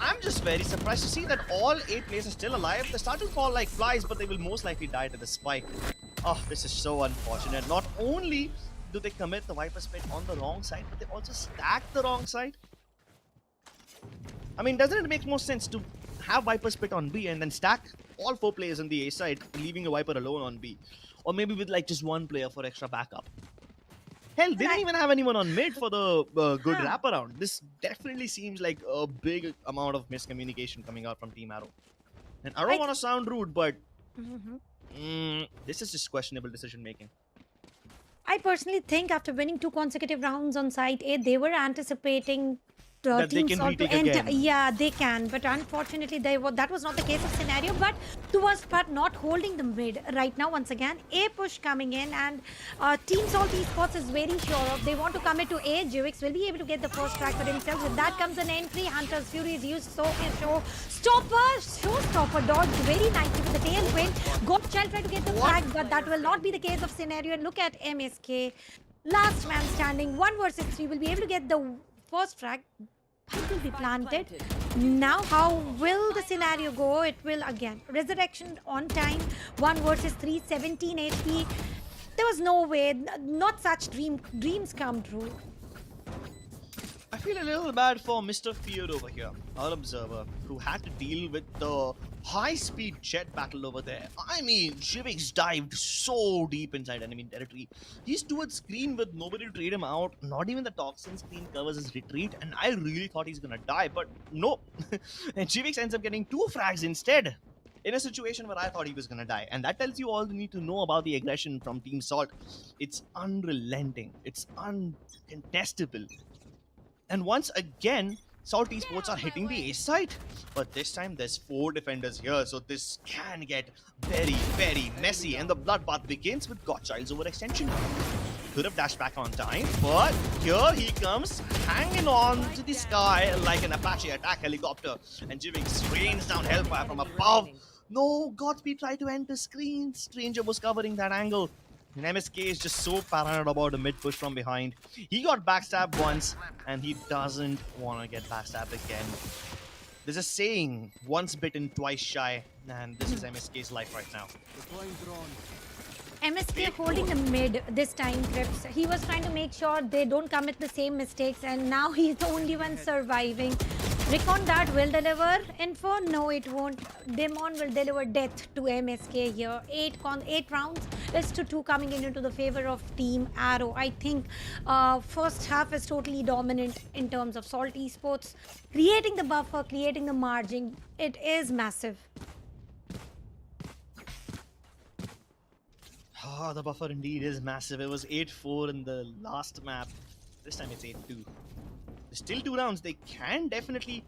I'm just very surprised to see that all 8 players are still alive. They start to fall like flies, but they will most likely die to the spike. Oh, this is so unfortunate. Not only do they commit the Viper Spit on the wrong side, but they also stack the wrong side. I mean, doesn't it make more sense to have Viper Spit on B and then stack all 4 players on the A side, leaving a Viper alone on B? Or maybe with like just 1 player for extra backup. Hell, they didn't even have anyone on mid for the good wraparound. This definitely seems like a big amount of miscommunication coming out from Team Arrow. And I don't want to sound rude, but this is just questionable decision making. I personally think after winning 2 consecutive rounds on site A, they were anticipating that they can retake again. Yeah, they can, but unfortunately that was not the case of scenario. But the worst part, not holding the mid right now. Once again, A push coming in, and Team Salt Esports is very sure of they want to commit to A. Jivix will be able to get the first track for himself. With that comes an entry. Hunter's Fury is used, so is Showstopper dodged very nicely with the tailwind. Godchild tried to get the flag, but that will not be the case of scenario. And look at MSK, last man standing, 1 versus 3, will be able to get the first frag. Pipe will be planted. Now how will the scenario go? It will again. Resurrection on time. 1 versus 3, 17 HP. There was no way. Not such dreams come true. I feel a little bad for Mr. Feared over here, our observer, who had to deal with the high-speed jet battle over there. I mean, Shivix dived so deep inside enemy territory. He's towards screen with nobody to trade him out. Not even the toxin screen covers his retreat, and I really thought he's gonna die, but no. And Shivix ends up getting 2 frags instead, in a situation where I thought he was gonna die. And that tells you all you need to know about the aggression from Team Salt. It's unrelenting. It's uncontestable. And once again, Salt Esports are hitting the ace side. But this time there's 4 defenders here, so this can get very, very messy. And the bloodbath begins with Godchild's overextension. Could have dashed back on time, but here he comes, hanging on to the sky like an Apache attack helicopter. And Jivix rains down hellfire from above. No, Godspeed tried to enter screen. Stranger was covering that angle. And MSK is just so paranoid about a mid push from behind. He got backstabbed once, and he doesn't want to get backstabbed again. There's a saying, once bitten, twice shy, and this is MSK's life right now. MSK holding the mid this time, Crips. He was trying to make sure they don't commit the same mistakes, and now he's the only one surviving. Recon Dart will deliver info. No, it won't. Demon will deliver death to MSK here. 8 rounds is to 2 coming into the favor of Team Arrow. I think first half is totally dominant in terms of Salt Esports. Creating the buffer, creating the margin. It is massive. Oh, the buffer indeed is massive. It was 8-4 in the last map. This time it's 8-2. There's still 2 rounds. They can definitely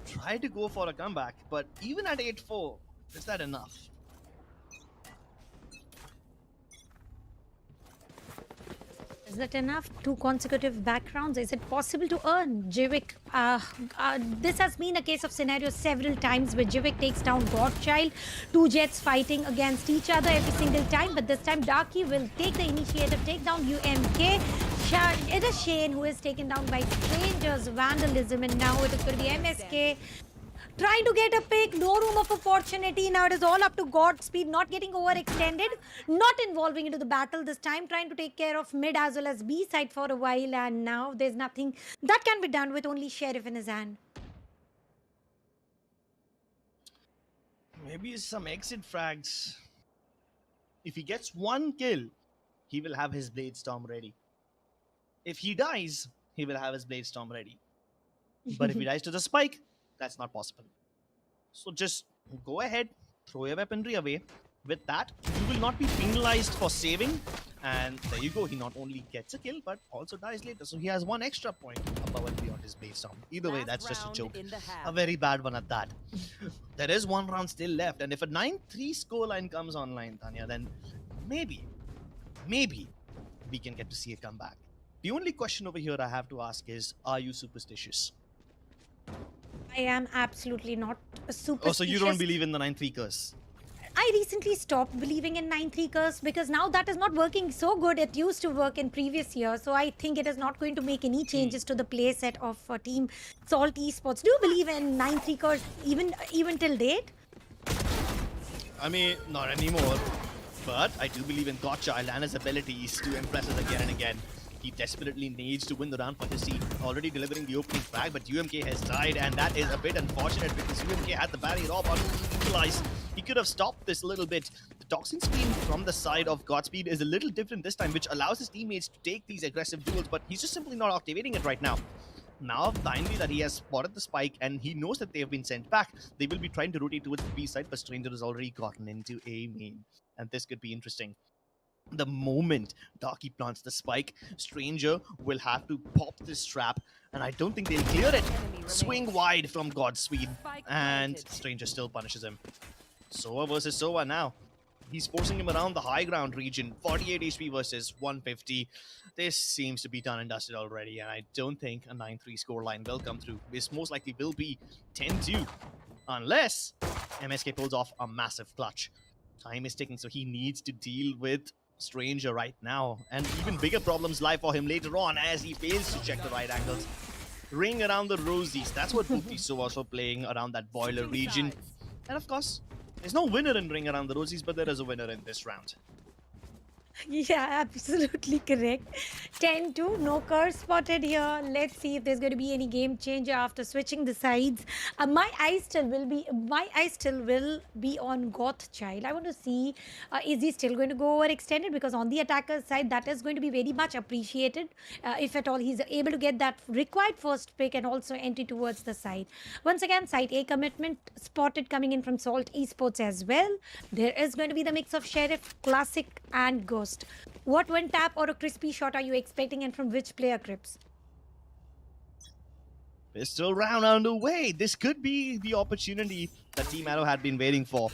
try to go for a comeback, but even at 8-4, is that enough? Is that enough? 2 consecutive backgrounds. Is it possible to earn? Jivik, this has been a case of scenario several times where Jivik takes down Godchild. 2 jets fighting against each other every single time, but this time Darky will take the initiative, take down UMK. It is Shane who is taken down by Stranger's vandalism, and now it is going to be MSK. Trying to get a pick, no room of opportunity. Now it is all up to Godspeed, not getting overextended, not involving into the battle this time, trying to take care of mid as well as B side for a while, and now there's nothing that can be done with only Sheriff in his hand. Maybe some exit frags. If he gets 1 kill, he will have his Blade Storm ready. If he dies, he will have his Blade Storm ready. But if he dies to the spike, that's not possible. So just go ahead, throw your weaponry away. With that, you will not be penalized for saving. And there you go, he not only gets a kill, but also dies later. So he has 1 extra point above and beyond his base storm. Either way, that's just a joke. A very bad one at that. There is 1 round still left. And if a 9-3 scoreline comes online, Tanya, then maybe we can get to see a comeback. The only question over here I have to ask is, are you superstitious? I am absolutely not a superstitious. Oh, so you don't believe in the 9-3 curse? I recently stopped believing in 9-3 curse because now that is not working so good. It used to work in previous years, so I think it is not going to make any changes to the playset of Team Salt Esports. Do you believe in 9-3 curse even till date? I mean, not anymore. But I do believe in Godchild and his abilities to impress us again and again. He desperately needs to win the round for his team. Already delivering the opening frag, but UMK has died, and that is a bit unfortunate because UMK had the barrier off unutilized. He could have stopped this a little bit. The toxin screen from the side of Godspeed is a little different this time, which allows his teammates to take these aggressive duels, but he's just simply not activating it right now. Now, finally, that he has spotted the spike and he knows that they have been sent back, they will be trying to rotate towards the B side, but Stranger has already gotten into A main, and this could be interesting. The moment Darky plants the spike, Stranger will have to pop this trap, and I don't think they'll clear it. Swing wide from Godspeed, and Stranger still punishes him. Sova versus Sova now. He's forcing him around the high ground region. 48 HP versus 150. This seems to be done and dusted already, and I don't think a 9-3 scoreline will come through. This most likely will be 10-2, unless MSK pulls off a massive clutch. Time is ticking, so he needs to deal with Stranger right now, and even bigger problems lie for him later on as he fails to check the right angles. Ring around the rosies, that's what both these Sovas were playing around that boiler region. And of course, there's no winner in Ring Around the Rosies, but there is a winner in this round. Yeah, absolutely correct. 10-2, no curse spotted here. Let's see if there's going to be any game changer after switching the sides. My eye still will be on Goth Child. I want to see, is he still going to go overextended? Because on the attacker's side, that is going to be very much appreciated. If at all he's able to get that required first pick and also entry towards the side. Once again, side A commitment spotted coming in from Salt Esports as well. There is going to be the mix of Sheriff, Classic, and Ghost. What one tap or a crispy shot are you expecting, and from which player, Crips? Pistol round underway. This could be the opportunity that Team Arrow had been waiting for.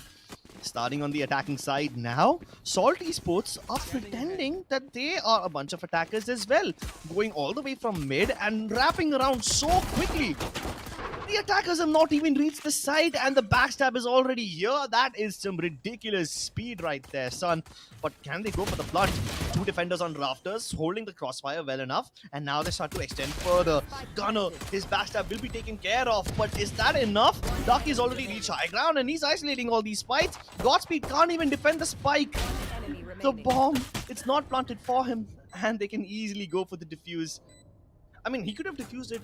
Starting on the attacking side now, Salt Esports are pretending that they are a bunch of attackers as well, going all the way from mid and wrapping around so quickly. The attackers have not even reached the side and the backstab is already here. That is some ridiculous speed right there, son. But can they go for the blunt? Two defenders on rafters, holding the crossfire well enough. And now they start to extend further. Gunner, his backstab will be taken care of. But is that enough? Ducky's already reached high ground and he's isolating all these spikes. Godspeed can't even defend the spike. The bomb, it's not planted for him. And they can easily go for the defuse. I mean, he could have defused it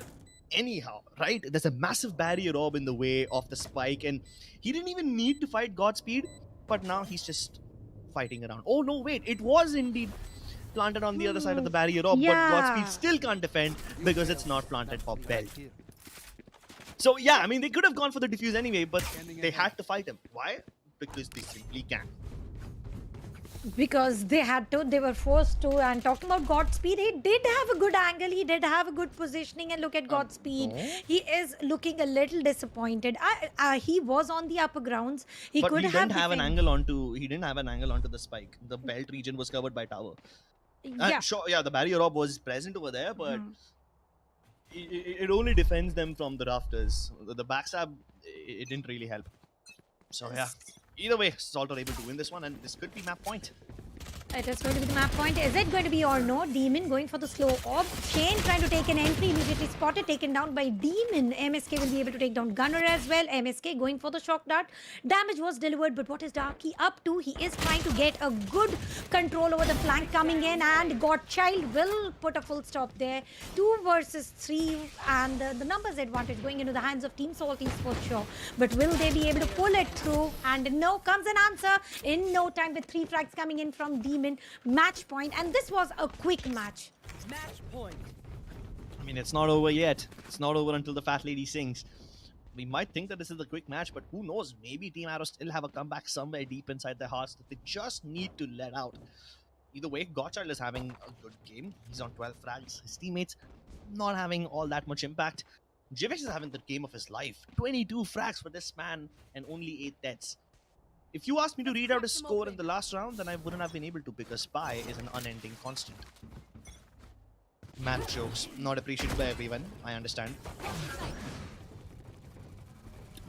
anyhow, right? There's a massive barrier orb in the way of the spike, and he didn't even need to fight Godspeed, but now he's just fighting around. Oh no, wait, it was indeed planted on the other side of the barrier orb, but Godspeed still can't defend because it's not planted for belt. So yeah, I mean, they could have gone for the defuse anyway, but they had to fight him. Why? Because they simply can. Because they had to, they were forced to. And talking about Godspeed, he did have a good angle, he did have a good positioning, and look at Godspeed. He is looking a little disappointed. He was on the upper grounds. He But could he didn't have an defend- angle onto. He didn't have an angle onto the spike. The belt region was covered by tower. Yeah. Sure, yeah, the barrier orb was present over there, but Mhm. it only defends them from the rafters. The backstab, it didn't really help. So yeah, either way, Salt are able to win this one, and this could be map point. It is going to be the map point. Is it going to be or no? Demon going for the slow orb. Shane trying to take an entry, immediately spotted, taken down by Demon. MSK will be able to take down Gunner as well. MSK going for the shock dart. Damage was delivered, but what is Darky up to? He is trying to get a good control over the flank coming in, and Godchild will put a full stop there. 2 versus 3, and the numbers advantage going into the hands of Team Salt Esports Show. But will they be able to pull it through? And no comes an answer in no time with 3 frags coming in from Demon. Match point, and this was a quick match. Match point. I mean, it's not over yet. It's not over until the fat lady sings. We might think that this is a quick match, but who knows? Maybe Team Arrow still have a comeback somewhere deep inside their hearts that they just need to let out. Either way, Godchild is having a good game. He's on 12 frags. His teammates not having all that much impact. Jivix is having the game of his life. 22 frags for this man and only 8 deaths. If you asked me to read out his score in the last round, then I wouldn't have been able to, because Spy is an unending constant. Mad jokes, not appreciated by everyone, I understand.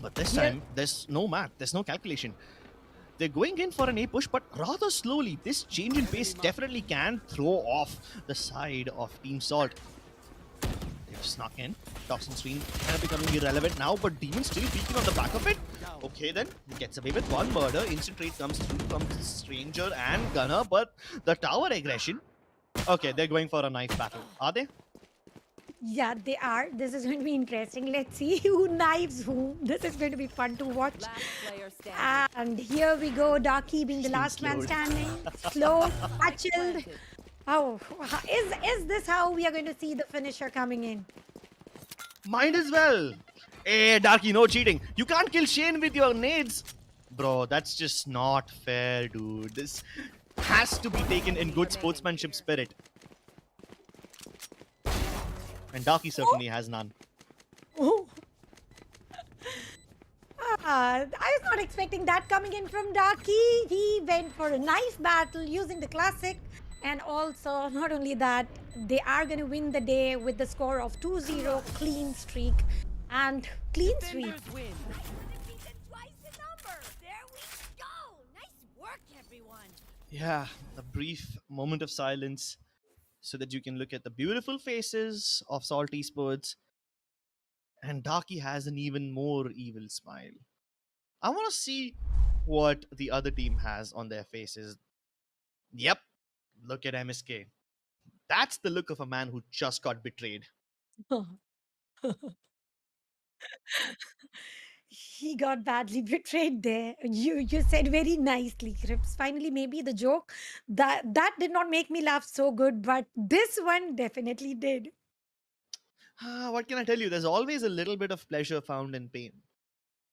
But this time, there's no math, there's no calculation. They're going in for an A push, but rather slowly. This change in pace definitely can throw off the side of Team Salt. They've snuck in. Toxin Stream kind of becoming irrelevant now, but Demon still peeking on the back of it. Okay then, he gets away with 1 murder. Instant trade comes through from Stranger and Gunner, but the tower aggression. Okay, they're going for a knife battle. Are they? Yeah, they are. This is going to be interesting. Let's see who knives whom. This is going to be fun to watch. Last player standing. And here we go. Darky being the last man standing. Slow, chilled. Oh, is this how we are going to see the finisher coming in? Might as well. Hey, Darky, no cheating. You can't kill Shane with your nades. Bro, that's just not fair, dude. This has to be taken in good sportsmanship spirit. And Darky certainly has none. Oh. I was not expecting that coming in from Darky. He went for a knife battle using the classic. And also, not only that, they are going to win the day with the score of 2-0, clean streak. And clean sweep. Defenders win. Twice the number. There we go. Nice work, everyone. Yeah, a brief moment of silence so that you can look at the beautiful faces of Salt Esports. And Darky has an even more evil smile. I want to see what the other team has on their faces. Yep, Look at MSK. That's the look of a man who just got betrayed. He got badly betrayed there. You said very nicely, Crips. Finally, maybe the joke that did not make me laugh so good, but this one definitely did. What can I tell you? There's always a little bit of pleasure found in pain.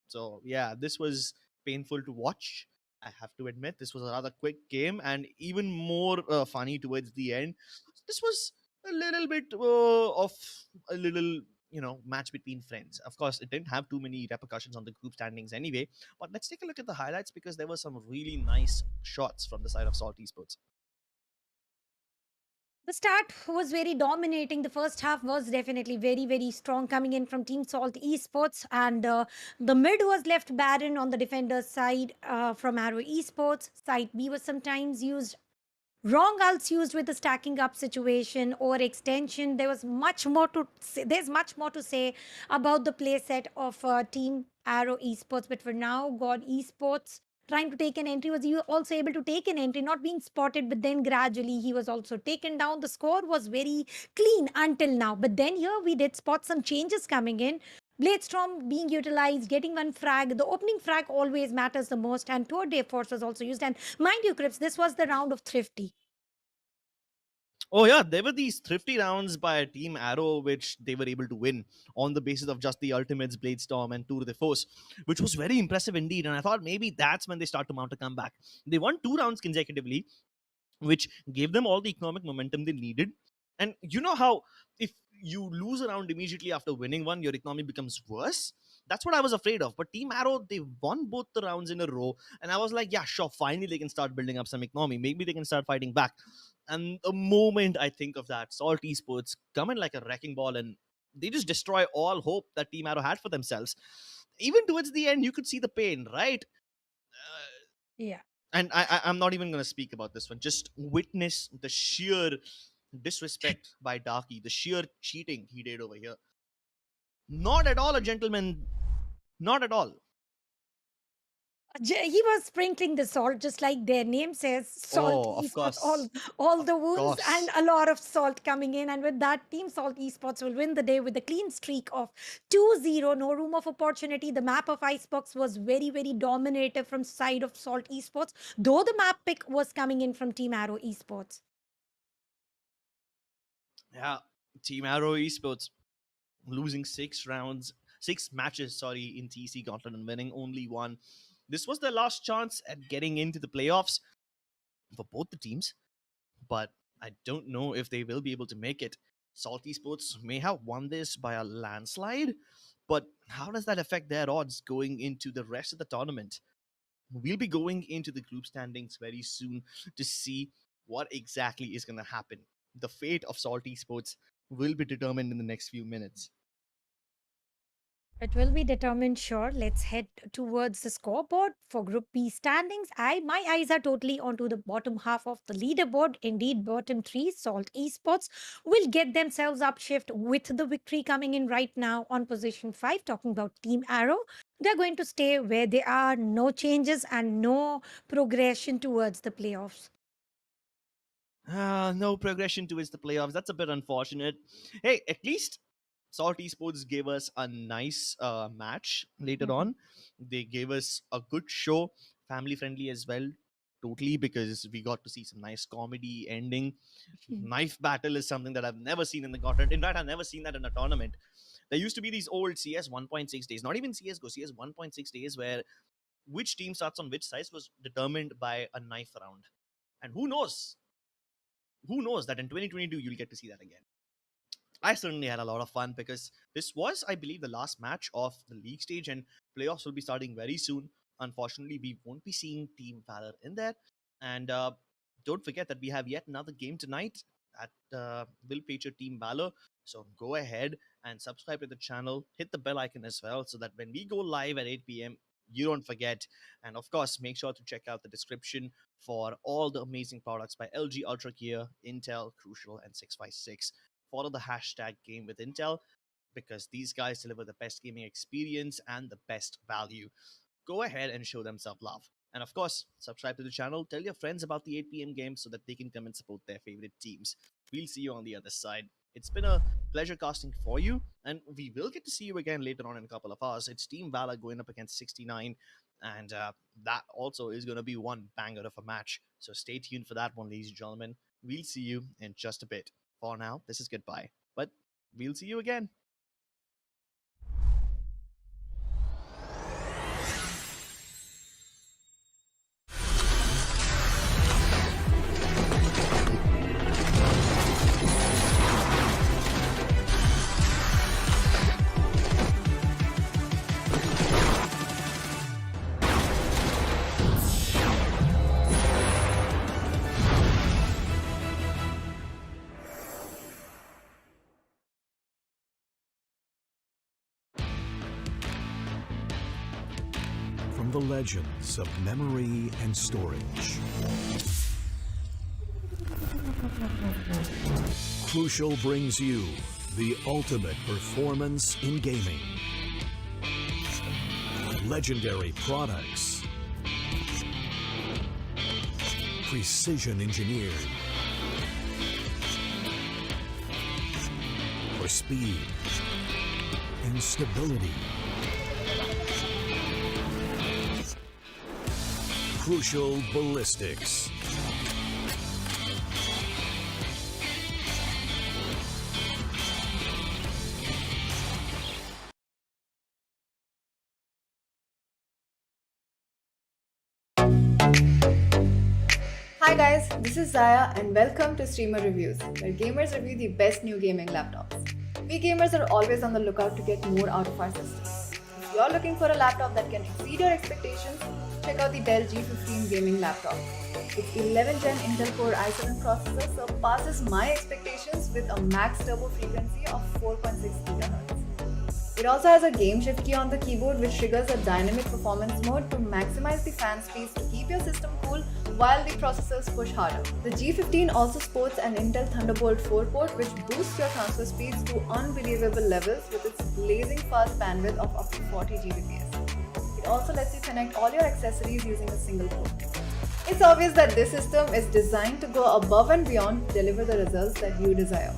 So yeah, this was painful to watch. I have to admit, this was a rather quick game, and even more funny towards the end. This was a little bit of a little, match between friends. Of course, it didn't have too many repercussions on the group standings anyway. But let's take a look at the highlights because there were some really nice shots from the side of Salt Esports. The start was very dominating. The first half was definitely very, very strong coming in from Team Salt Esports, and the mid was left barren on the defender's side from Arrow Esports. Side B was sometimes used wrong ults used with the stacking up situation or extension. There's much more to say about the play set of Team Arrow Esports, but for now, God Esports trying to take an entry, was he also able to take an entry, not being spotted, but then gradually he was also taken down. The score was very clean until now, but then here we did spot some changes coming in. Bladestorm being utilized, getting one frag. The opening frag always matters the most, and Tour Day Force was also used. And mind you, Crips, this was the round of Thrifty. Oh yeah, there were these thrifty rounds by Team Arrow, which they were able to win on the basis of just the ultimates, Bladestorm and Tour de Force, which was very impressive indeed. And I thought maybe that's when they start to mount a comeback. They won 2 rounds consecutively, which gave them all the economic momentum they needed. And you know how if you lose a round immediately after winning one, your economy becomes worse? That's what I was afraid of. But Team Arrow, they won both the rounds in a row. And I was like, yeah, sure, finally they can start building up some economy. Maybe they can start fighting back. And the moment I think of that, Salt Esports come in like a wrecking ball and they just destroy all hope that Team Arrow had for themselves. Even towards the end, you could see the pain, right? Yeah. And I'm not even going to speak about this one. Just witness the sheer disrespect by Darky, the sheer cheating he did over here. Not at all a gentleman. Not at all. He was sprinkling the salt, just like their name says. Salt Oh, of esports, all course, the of wounds and course. a lot of salt coming in. And with that, Team Salt Esports will win the day with a clean streak of 2-0. No room of opportunity. The map of Icebox was very, very dominative from side of Salt Esports, though the map pick was coming in from Team Arrow Esports. Yeah, Team Arrow Esports losing 6 matches, in TC Gauntlet and winning only one. This was their last chance at getting into the playoffs for both the teams, but I don't know if they will be able to make it. Salty Sports may have won this by a landslide, but how does that affect their odds going into the rest of the tournament? We'll be going into the group standings very soon to see what exactly is going to happen. The fate of Salty Sports will be determined in the next few minutes. It will be determined, sure. Let's head towards the scoreboard for Group B standings. My eyes are totally onto the bottom half of the leaderboard. Indeed, bottom three, Salt Esports, will get themselves upshift with the victory coming in right now on position 5. Talking about Team Arrow, they're going to stay where they are. No changes and no progression towards the playoffs. No progression towards the playoffs. That's a bit unfortunate. Hey, at least Salt Esports gave us a nice match later Mhm. on. They gave us a good show, family friendly as well, totally, because we got to see some nice comedy ending. Knife battle is something that I've never seen in the content. In fact, I've never seen that in a tournament. There used to be these old CS 1.6 days, not even CSGO, CS 1.6 days, where which team starts on which side was determined by a knife round. And who knows? Who knows that in 2022 you'll get to see that again. I certainly had a lot of fun because this was, I believe, the last match of the league stage, and playoffs will be starting very soon. Unfortunately, we won't be seeing Team Valor in there. And don't forget that we have yet another game tonight that will feature Team Valor. So go ahead and subscribe to the channel, hit the bell icon as well, so that when we go live at 8 p.m., you don't forget. And of course, make sure to check out the description for all the amazing products by LG Ultragear, Intel, Crucial, and 656. Follow the hashtag Game with Intel because these guys deliver the best gaming experience and the best value. Go ahead and show them some love. And of course, subscribe to the channel, tell your friends about the 8 p.m. game so that they can come and support their favorite teams. We'll see you on the other side. It's been a pleasure casting for you, and we will get to see you again later on in a couple of hours. It's Team Valor going up against 69, and that also is going to be one banger of a match. So stay tuned for that one, ladies and gentlemen. We'll see you in just a bit. For now, this is goodbye, but we'll see you again. From the legends of memory and storage. Crucial brings you the ultimate performance in gaming. Legendary products. Precision engineered. For speed and stability. Crucial ballistics. Hi guys, this is Zaya and welcome to Streamer Reviews, where gamers review the best new gaming laptops. We gamers are always on the lookout to get more out of our systems. If you're looking for a laptop that can exceed your expectations, check out the Dell G15 gaming laptop. Its 11th gen Intel Core i7 processor surpasses my expectations with a max turbo frequency of 4.6 GHz. It also has a game shift key on the keyboard which triggers a dynamic performance mode to maximize the fan speeds to keep your system cool while the processors push harder. The G15 also sports an Intel Thunderbolt 4 port which boosts your transfer speeds to unbelievable levels with its blazing fast bandwidth of up to 40 Gbps. It also lets you connect all your accessories using a single port. It's obvious that this system is designed to go above and beyond to deliver the results that you desire.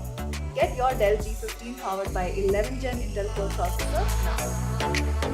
Get your Dell G15 powered by 11th gen Intel Core processor now.